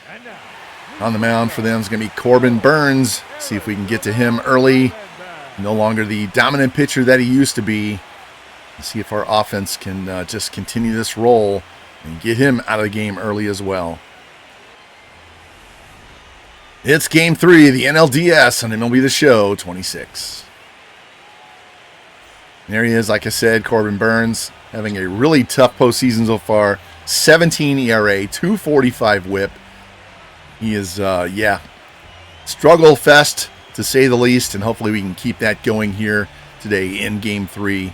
on the mound for them, is going to be Corbin Burns. See if we can get to him early. No longer the dominant pitcher that he used to be. See if our offense can just continue this roll and get him out of the game early as well. It's game 3 of the NLDS on MLB The Show 26. And there he is, like I said, Corbin Burns, having a really tough postseason so far. 17 ERA, 2.45 whip. He is, struggle fest to say the least, and hopefully we can keep that going here today in game 3.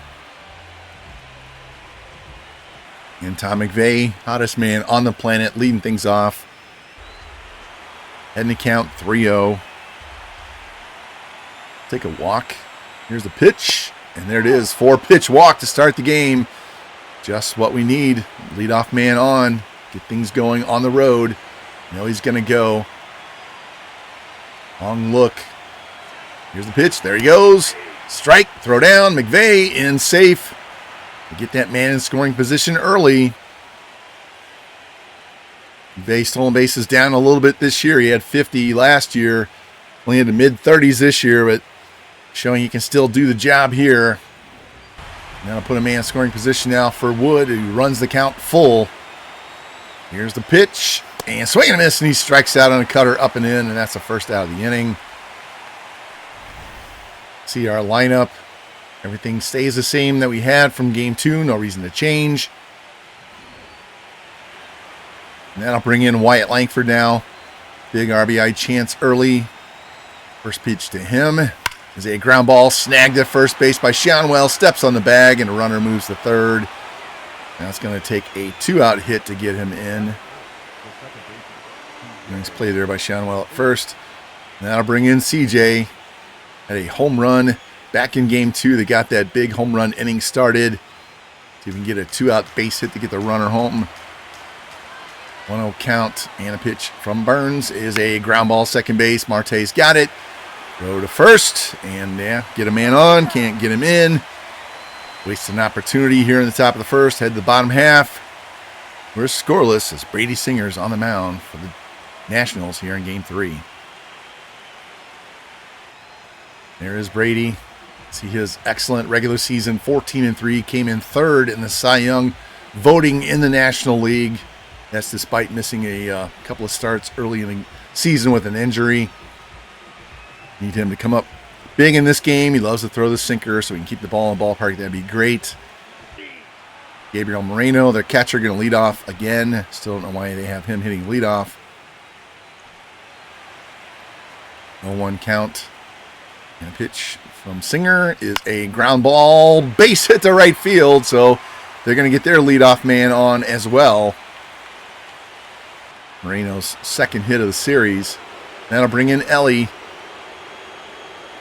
And Tom McVay, hottest man on the planet, leading things off. Heading to count 3-0. Take a walk. Here's the pitch. And there it is. 4-pitch walk to start the game. Just what we need. Leadoff man on. Get things going on the road. You know he's going to go. Long look. Here's the pitch. There he goes. Strike. Throw down. McVay in safe. Get that man in scoring position early. McVay stolen bases down a little bit this year. He had 50 last year. Only in the mid-30s this year, but showing he can still do the job here. Now I'll put a man in scoring position now for Wood, who runs the count full. Here's the pitch, and swing and a miss, and he strikes out on a cutter up and in, and that's the first out of the inning. See our lineup. Everything stays the same that we had from Game 2. No reason to change. And then I'll bring in Wyatt Langford now. Big RBI chance early. First pitch to him is a ground ball snagged at first base by Shonwell. Steps on the bag, and a runner moves to third. Now it's going to take a 2-out hit to get him in. Nice play there by Shonwell at first. Now I'll bring in CJ. Had a home run back in Game 2. They got that big home run inning started. See if we can get a 2-out base hit to get the runner home. 1-0 count and a pitch from Burns is a ground ball second base. Marte's got it. Throw to first, and yeah, get a man on. Can't get him in. Wasted an opportunity here in the top of the first. Head to the bottom half. We're scoreless as Brady Singer's on the mound for the Nationals here in Game 3. There is Brady. See his excellent regular season, 14-3, came in third in the Cy Young voting in the National League. That's despite missing a couple of starts early in the season with an injury. Need him to come up big in this game. He loves to throw the sinker, so we can keep the ball in the ballpark. That'd be great. Gabriel Moreno, their catcher, going to lead off again. Still don't know why they have him hitting leadoff. 0-1 count. And a pitch from Singer is a ground ball, base hit to right field, so they're going to get their leadoff man on as well. Moreno's second hit of the series. That'll bring in Ellie.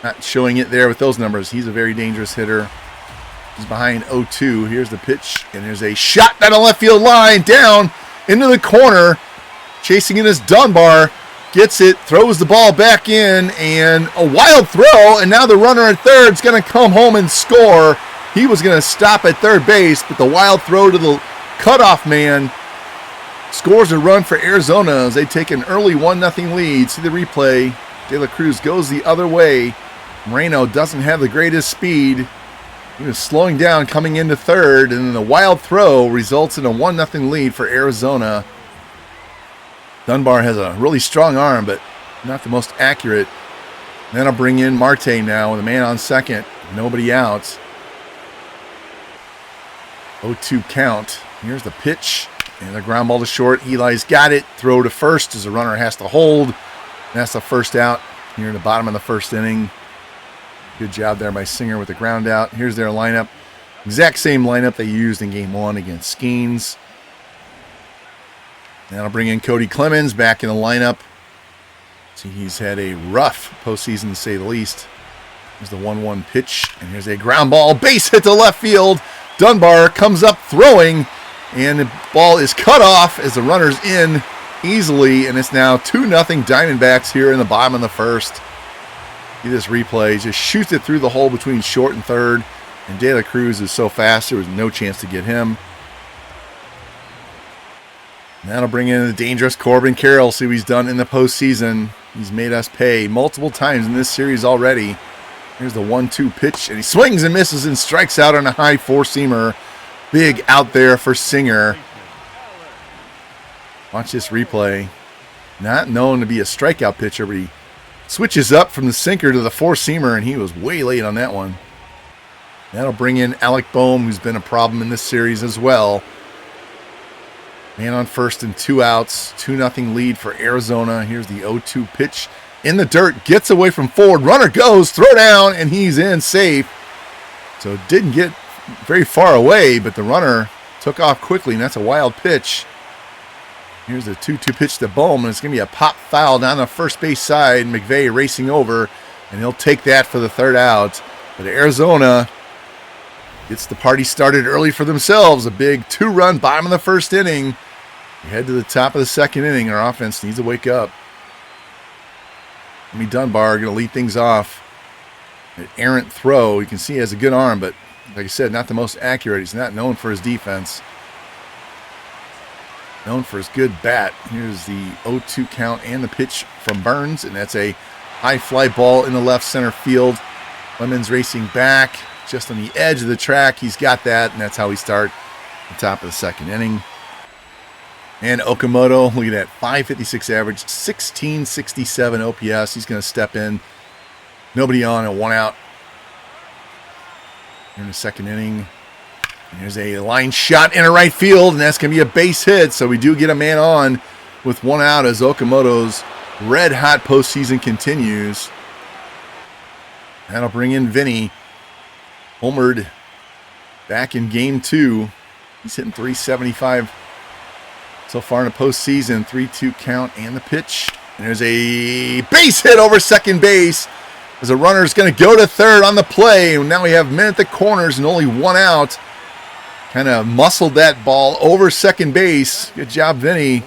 Not showing it there with those numbers. He's a very dangerous hitter. He's behind 0-2. Here's the pitch, and there's a shot down the left field line, down into the corner. Chasing in his Dunbar. Gets it, throws the ball back in, and a wild throw, and now the runner at third is going to come home and score. He was going to stop at third base, but the wild throw to the cutoff man scores a run for Arizona as they take an early 1-0 lead. See the replay. De La Cruz goes the other way. Moreno doesn't have the greatest speed. He was slowing down coming into third, and then the wild throw results in a 1-0 lead for Arizona. Dunbar has a really strong arm, but not the most accurate. Then I'll bring in Marte now with a man on second. Nobody out. 0-2 count. Here's the pitch. And the ground ball to short. Eli's got it. Throw to first as the runner has to hold. And that's the first out here in the bottom of the first inning. Good job there by Singer with the ground out. Here's their lineup. Exact same lineup they used in Game 1 against Skeens. Now I'll bring in Cody Clemens back in the lineup. See, he's had a rough postseason to say the least. Here's the 1-1 pitch, and here's a ground ball. Base hit to left field. Dunbar comes up throwing, and the ball is cut off as the runner's in easily, and it's now 2-0 Diamondbacks here in the bottom of the first. See this replay. Just shoots it through the hole between short and third, and De La Cruz is so fast there was no chance to get him. And that'll bring in the dangerous Corbin Carroll. See what he's done in the postseason. He's made us pay multiple times in this series already. Here's the 1-2 pitch, and he swings and misses and strikes out on a high four-seamer. Big out there for Singer. Watch this replay. Not known to be a strikeout pitcher, but he switches up from the sinker to the four-seamer, and he was way late on that one. That'll bring in Alec Boehm, who's been a problem in this series as well. Man on first and 2 outs. 2-0 lead for Arizona. Here's the 0-2 pitch in the dirt. Gets away from forward. Runner goes. Throw down. And he's in safe. So didn't get very far away, but the runner took off quickly, and that's a wild pitch. Here's the 2-2 pitch to Bowman. It's going to be a pop foul down the first base side. McVay racing over, and he'll take that for the third out. But Arizona gets the party started early for themselves. A big 2-run bottom of the first inning. We head to the top of the second inning. Our offense needs to wake up. Jimmy Dunbar going to lead things off. An errant throw. You can see he has a good arm, but like I said, not the most accurate. He's not known for his defense. Known for his good bat. Here's the 0-2 count and the pitch from Burns, and that's a High fly ball in the left center field. Clemens racing back just on the edge of the track. He's got that, and that's how we start the top of the second inning. And Okamoto, look at that, 556 average, 1667 OPS. He's going to step in. Nobody on, and one out. Here in the second inning. And there's a line shot into right field, and that's going to be a base hit. So we do get a man on with one out as Okamoto's red-hot postseason continues. That'll bring in Vinny. Homered back in game 2. He's hitting 375 so far in the postseason. 3-2 count and the pitch. And there's a base hit over second base as a runner's going to go to third on the play. And now we have men at the corners and only one out. Kind of muscled that ball over second base. Good job, Vinny.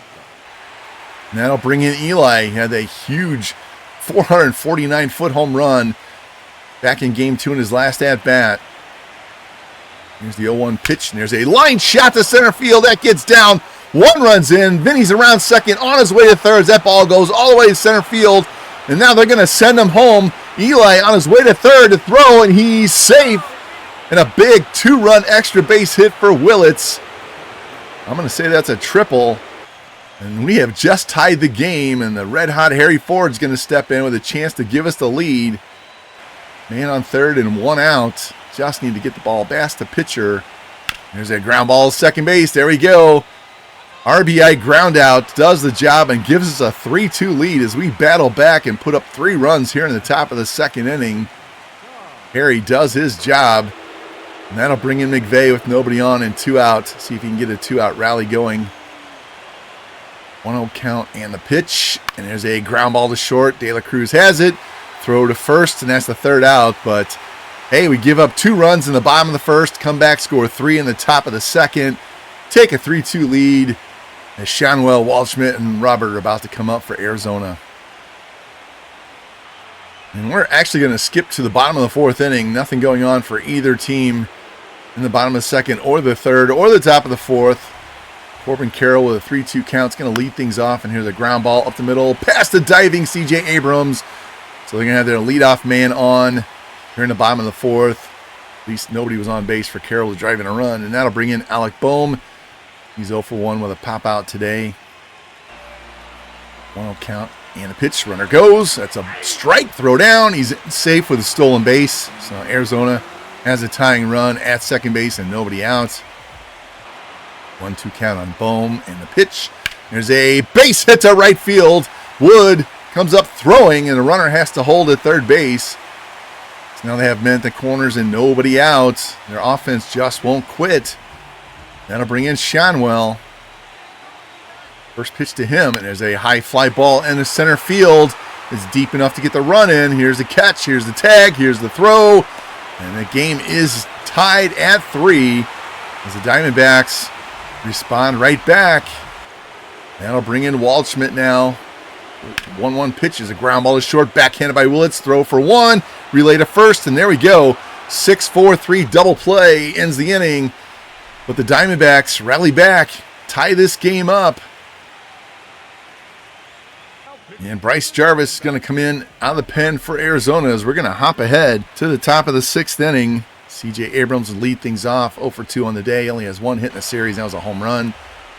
And that'll bring in Eli. He had a huge 449-foot home run back in game 2 in his last at-bat. Here's the 0-1 pitch, and there's a line shot to center field. That gets down. One runs in. Vinny's around second, on his way to third. That ball goes all the way to center field, and now they're going to send him home. Eli on his way to third to throw, and he's safe. And a big 2-run extra base hit for Willits. I'm going to say that's a triple. And we have just tied the game, and the red-hot Harry Ford's going to step in with a chance to give us the lead. Man on third and one out. Just need to get the ball past the pitcher. There's a ground ball to second base. There we go. RBI ground out does the job and gives us a 3-2 lead as we battle back and put up 3 runs here in the top of the second inning. Harry does his job. And that'll bring in McVeigh with nobody on and 2 out. See if he can get a 2-out rally going. 1-0 count and the pitch. And there's a ground ball to short. De La Cruz has it. Throw to first, and that's the 3rd out. But, hey, we give up 2 runs in the bottom of the first. Come back, score 3 in the top of the second. Take a 3-2 lead as Shanwell, Waldschmidt, and Robert are about to come up for Arizona. And we're actually going to skip to the bottom of the 4th inning. Nothing going on for either team in the bottom of the second or the third or the top of the 4th. Corbin Carroll with a 3-2 count is going to lead things off. And here's a ground ball up the middle past the diving C.J. Abrams. So they're going to have their leadoff man on here in the bottom of the 4th. At least nobody was on base for Carroll to drive in a run. And that'll bring in Alec Boehm. He's 0 for 1 with a pop out today. 1-0 count. And the pitch, runner goes. That's a strike, throw down. He's safe with a stolen base. So Arizona has a tying run at second base and nobody out. 1-2 count on Boehm and the pitch. There's a base hit to right field. Wood comes up throwing and the runner has to hold at third base. So now they have men at the corners and nobody out. Their offense just won't quit. That'll bring in Shanwell. First pitch to him, and there's a high fly ball in the center field. It's deep enough to get the run in. Here's the catch, here's the tag, here's the throw. And the game is tied at 3 as the Diamondbacks respond right back. That'll bring in Waldschmidt now. 1-1 pitch is a ground ball to short, backhanded by Willits. Throw for 1, relay to first, and there we go. 6-4-3 double play ends the inning. But the Diamondbacks rally back, tie this game up. And Bryce Jarvis is going to come in out of the pen for Arizona as we're going to hop ahead to the top of the 6th inning. C.J. Abrams will lead things off 0 for 2 on the day. Only has 1 hit in the series. That was a home run.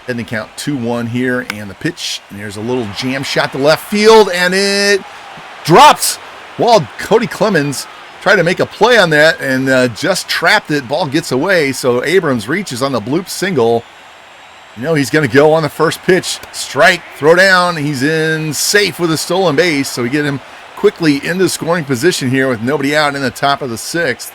Ending count 2-1 here. And the pitch. And there's a little jam shot to left field. And it drops. While Cody Clemens tried to make a play on that and just trapped it. Ball gets away. So Abrams reaches on the bloop single. You know he's going to go on the first pitch. Strike, throw down. He's in safe with a stolen base. So we get him quickly into scoring position here with nobody out in the top of the 6th.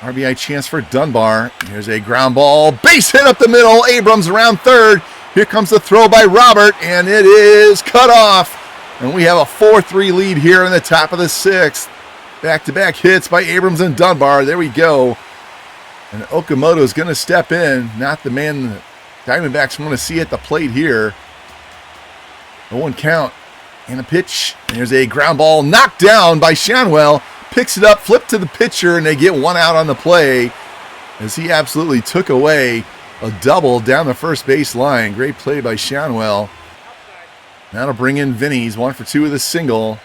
RBI chance for Dunbar. Here's a ground ball. Base hit up the middle. Abrams around third. Here comes the throw by Robert. And it is cut off. And we have a 4-3 lead here in the top of the 6th. Back-to-back hits by Abrams and Dunbar. There we go. And Okamoto is going to step in. Not the man the Diamondbacks want to see at the plate here. 0-1 count. And a pitch. And there's a ground ball knocked down by Shanwell. Picks it up, flipped to the pitcher, and they get 1 out on the play as he absolutely took away a double down the first base line. Great play by Shanwell. That'll bring in Vinny. He's 1 for 2 with a single.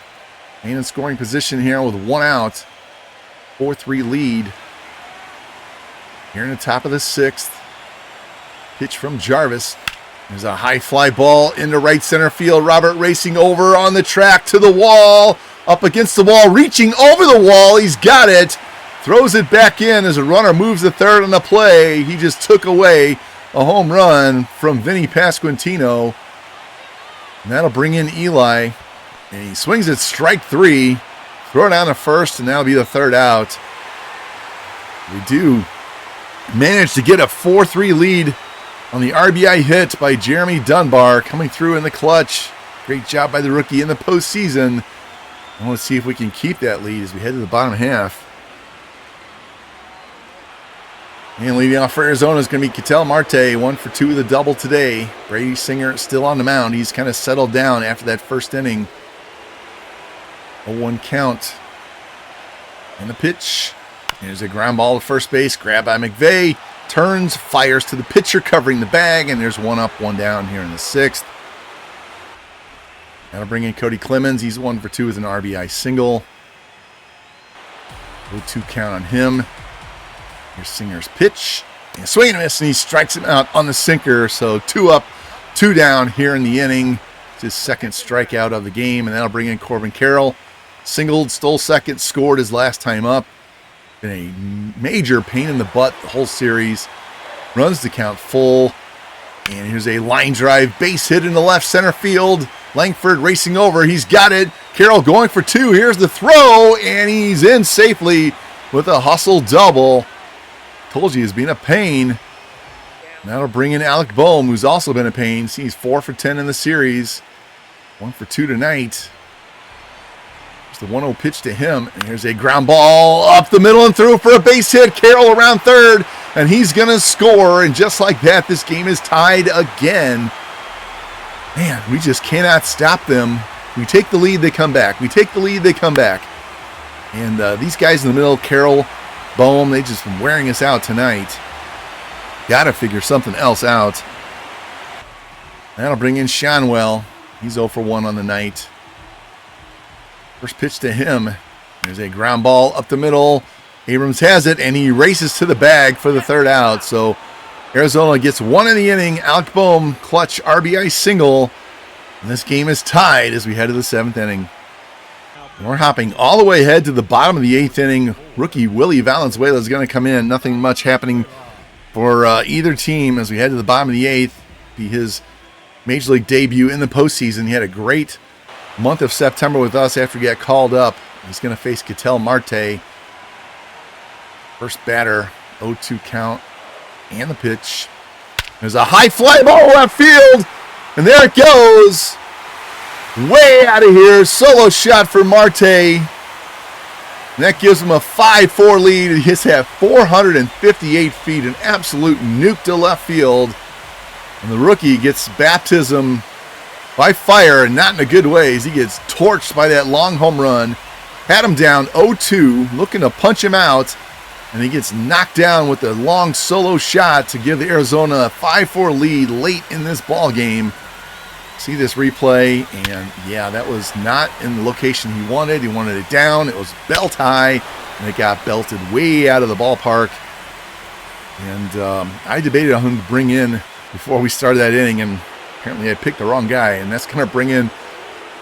And in scoring position here with 1 out. 4-3 lead. Here in the top of the 6th. Pitch from Jarvis. There's a high fly ball into right center field. Robert racing over on the track to the wall. Up against the wall, reaching over the wall. He's got it. Throws it back in as a runner moves to third on the play. He just took away a home run from Vinny Pasquantino. And that'll bring in Eli. And he swings at strike 3. Throw it down to first, and that'll be the 3rd out. We do manage to get a 4-3 lead on the RBI hit by Jeremy Dunbar coming through in the clutch. Great job by the rookie in the postseason. And let's see if we can keep that lead as we head to the bottom half. And leading off for Arizona is going to be Ketel Marte, 1 for 2 with a double today. Brady Singer still on the mound. He's kind of settled down after that first inning. A 1 count. And the pitch. There's a ground ball to first base. Grabbed by McVeigh. Turns, fires to the pitcher covering the bag. And there's 1 up, 1 down here in the 6th. That'll bring in Cody Clemens. He's 1 for 2 with an RBI single. 0-2 count on him. Here's Singer's pitch. And swing and miss, and he strikes him out on the sinker. So 2 up, 2 down here in the inning. It's his 2nd strikeout of the game, and that'll bring in Corbin Carroll. Singled, stole second, scored his last time up. Been a major pain in the butt the whole series. Runs the count full. And here's a line drive, base hit in the left center field. Langford racing over. He's got it. Carroll going for 2. Here's the throw, and he's in safely with a hustle double. Told you he's been a pain. That'll bring in Alec Boehm, who's also been a pain. He's 4 for 10 in the series. 1 for 2 tonight. There's the 1-0 pitch to him. And here's a ground ball up the middle and through for a base hit. Carroll around third, and he's going to score. And just like that, this game is tied again. Man, we just cannot stop them. We take the lead, they come back. We take the lead, they come back. And these guys in the middle, Carroll, Boehm, they just been wearing us out tonight. Got to figure something else out. That'll bring in Shanwell. He's 0 for 1 on the night. First pitch to him. There's a ground ball up the middle. Abrams has it, and he races to the bag for the 3rd out. So Arizona gets 1 in the inning. Alec Boehm, clutch RBI single. And this game is tied as we head to the 7th inning. And we're hopping all the way ahead to the bottom of the 8th inning. Rookie Willie Valenzuela is going to come in. Nothing much happening for either team as we head to the bottom of the 8th. Be his Major League debut in the postseason. He had a great month of September with us after he got called up. He's going to face Ketel Marte. First batter, 0-2 count. And the pitch. There's a high fly ball left field. And there it goes. Way out of here. Solo shot for Marte. And that gives him a 5-4 lead. He hits at 458 feet. An absolute nuke to left field. And the rookie gets baptism by fire, and not in a good way, as he gets torched by that long home run. Had him down 0-2, looking to punch him out. And he gets knocked down with a long solo shot to give the Arizona a 5-4 lead late in this ball game. See this replay, and yeah, that was not in the location he wanted. He wanted it down. It was belt high, and it got belted way out of the ballpark. And I debated on whom to bring in before we started that inning, and apparently I picked the wrong guy. And that's going to bring in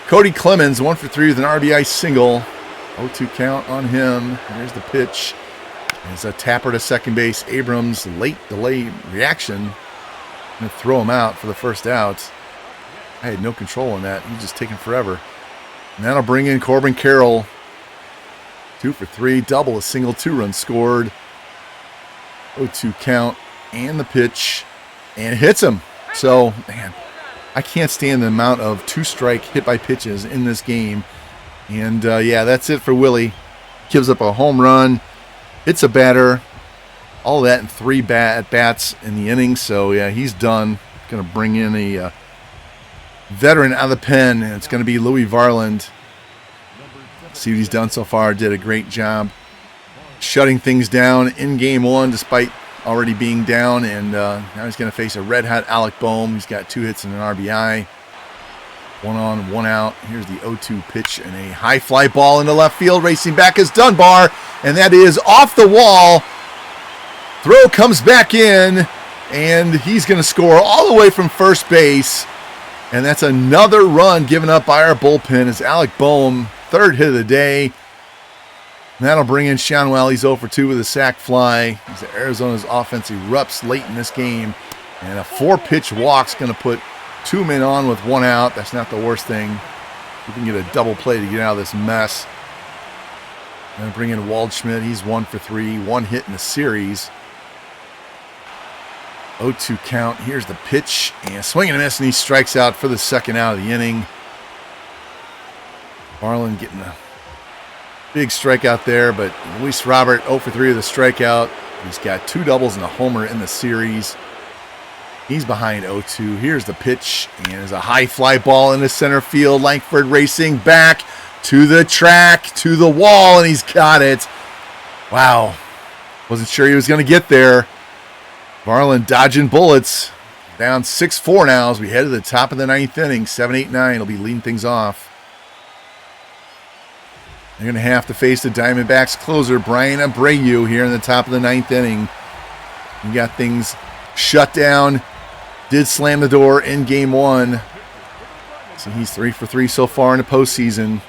Cody Clemens, 1 for 3 with an RBI single. 0-2 count on him. There's the pitch. There's a tapper to second base. Abrams, late delay reaction. Going to throw him out for the first out. I had no control on that. He was just taking forever. And that'll bring in Corbin Carroll. 2 for 3, double, a single, 2 runs scored. 0-2 count and the pitch. And it hits him. So, man, I can't stand the amount of 2-strike hit by pitches in this game. And, yeah, that's it for Willie. Gives up a home run. Hits a batter. All that in 3 at-bats in the inning. So, yeah, he's done. Going to bring in a veteran out of the pen, and it's going to be Louis Varland. See what he's done so far. Did a great job shutting things down in game 1 despite already being down, and now he's going to face a red-hot Alec Boehm. He's got 2 hits and an RBI. 1 on, 1 out. Here's the 0-2 pitch and a high fly ball into left field. Racing back is Dunbar, and that is off the wall. Throw comes back in, and he's going to score all the way from first base. And that's another run given up by our bullpen as Alec Boehm, third hit of the day. And that'll bring in Shanwell. He's 0 for 2 with a sac fly. As Arizona's offense erupts late in this game. And a 4-pitch walk's going to put 2 men on with 1 out. That's not the worst thing. We can get a double play to get out of this mess. And bring in Waldschmidt. He's 1 for 3, 1 hit in the series. 0-2 count. Here's the pitch, and swing and a miss, and he strikes out for the second out of the inning. Marlin getting a big strikeout there, but Luis Robert 0 for 3 with a strikeout. He's got 2 doubles and a homer in the series. He's behind 0-2. Here's the pitch, and there's a high fly ball into center field. Langford racing back to the track, to the wall, and he's got it. Wow. Wasn't sure he was going to get there. Marlin dodging bullets. Down 6-4 now as we head to the top of the 9th inning. 7-8-9 will be leading things off. They're going to have to face the Diamondbacks closer, Brian Abreu, here in the top of the 9th inning. We got things shut down. Did slam the door in game 1. So he's 3 for 3 so far in the postseason.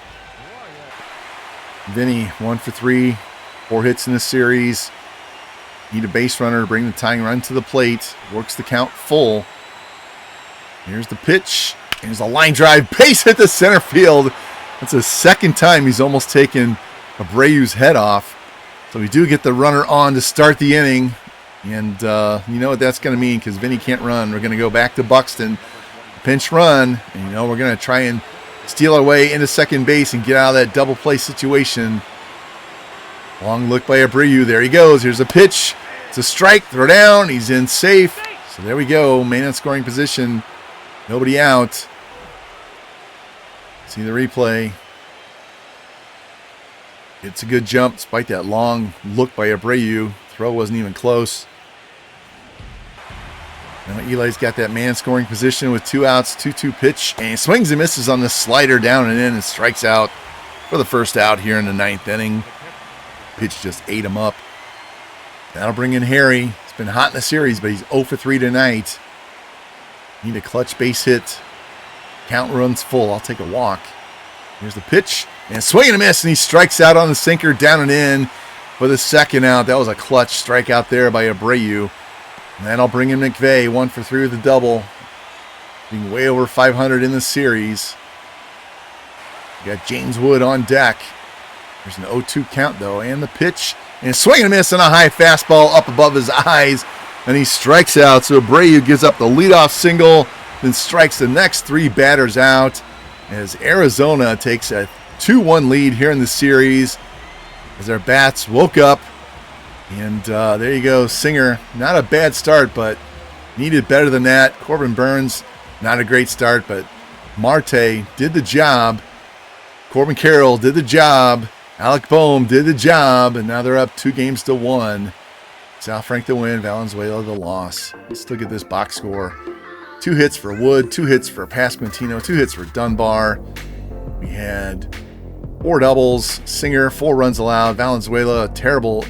Vinny 1 for 3, 4 hits in the series. Need a base runner to bring the tying run to the plate. Works the count full. Here's the pitch. Here's a line drive. Base hit to center field. That's the second time he's almost taken Abreu's head off. So we do get the runner on to start the inning. And you know what that's going to mean because Vinny can't run. We're going to go back to Buxton. Pinch run. And, we're going to try and steal our way into second base and get out of that double play situation. Long look by Abreu. There he goes. Here's a pitch. It's a strike. Throw down. He's in safe. So there we go. Man in scoring position. Nobody out. See the replay. It's a good jump despite that long look by Abreu. Throw wasn't even close. Now Eli's got that man scoring position with 2 outs, 2-2 pitch. And he swings and misses on the slider down and in and strikes out for the first out here in the 9th inning. Pitch just ate him up. That'll bring in Harry. It's been hot in the series, but he's 0 for 3 tonight. Need a clutch base hit. Count runs full. I'll take a walk. Here's the pitch. And swing and a miss, and he strikes out on the sinker down and in for the second out. That was a clutch strikeout there by Abreu. And that'll bring in McVay. 1 for 3 with the double. Being way over 500 in the series. We got James Wood on deck. There's an 0-2 count, though, and the pitch. And swing and a miss on a high fastball up above his eyes. And he strikes out. So Abreu gives up the leadoff single, then strikes the next 3 batters out as Arizona takes a 2-1 lead here in the series as their bats woke up. And there you go, Singer. Not a bad start, but needed better than that. Corbin Burns, not a great start, but Marte did the job. Corbin Carroll did the job. Alec Boehm did the job, and now they're up 2-1. South Frank the win, Valenzuela the loss. Let's look at this box score. 2 hits for Wood, 2 hits for Pasquantino, 2 hits for Dunbar. We had 4 doubles, Singer, 4 runs allowed. Valenzuela, a terrible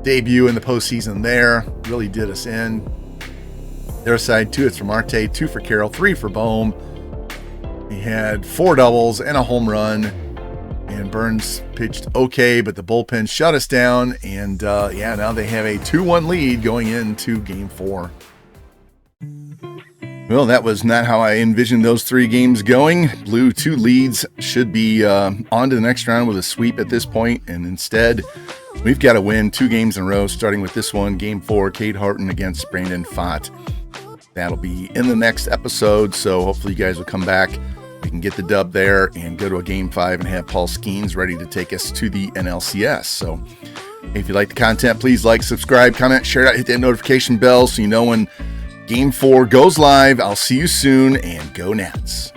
debut in the postseason there. Really did us in. Their side, 2 hits for Marte, 2 for Carroll, 3 for Boehm. We had 4 doubles and a home run. And Burns pitched okay, but the bullpen shut us down. And now they have a 2-1 lead going into Game 4. Well, that was not how I envisioned those 3 games going. Blue 2 leads should be on to the next round with a sweep at this point. And instead, we've got to win 2 games in a row, starting with this one, Game 4, Cade Horton against Brandon Pfaadt. That'll be in the next episode, so hopefully you guys will come back. We can get the dub there and go to a Game 5 and have Paul Skeens ready to take us to the NLCS. So if you like the content, please like, subscribe, comment, share it out, hit that notification bell so you know when Game 4 goes live. I'll see you soon, and go Nats.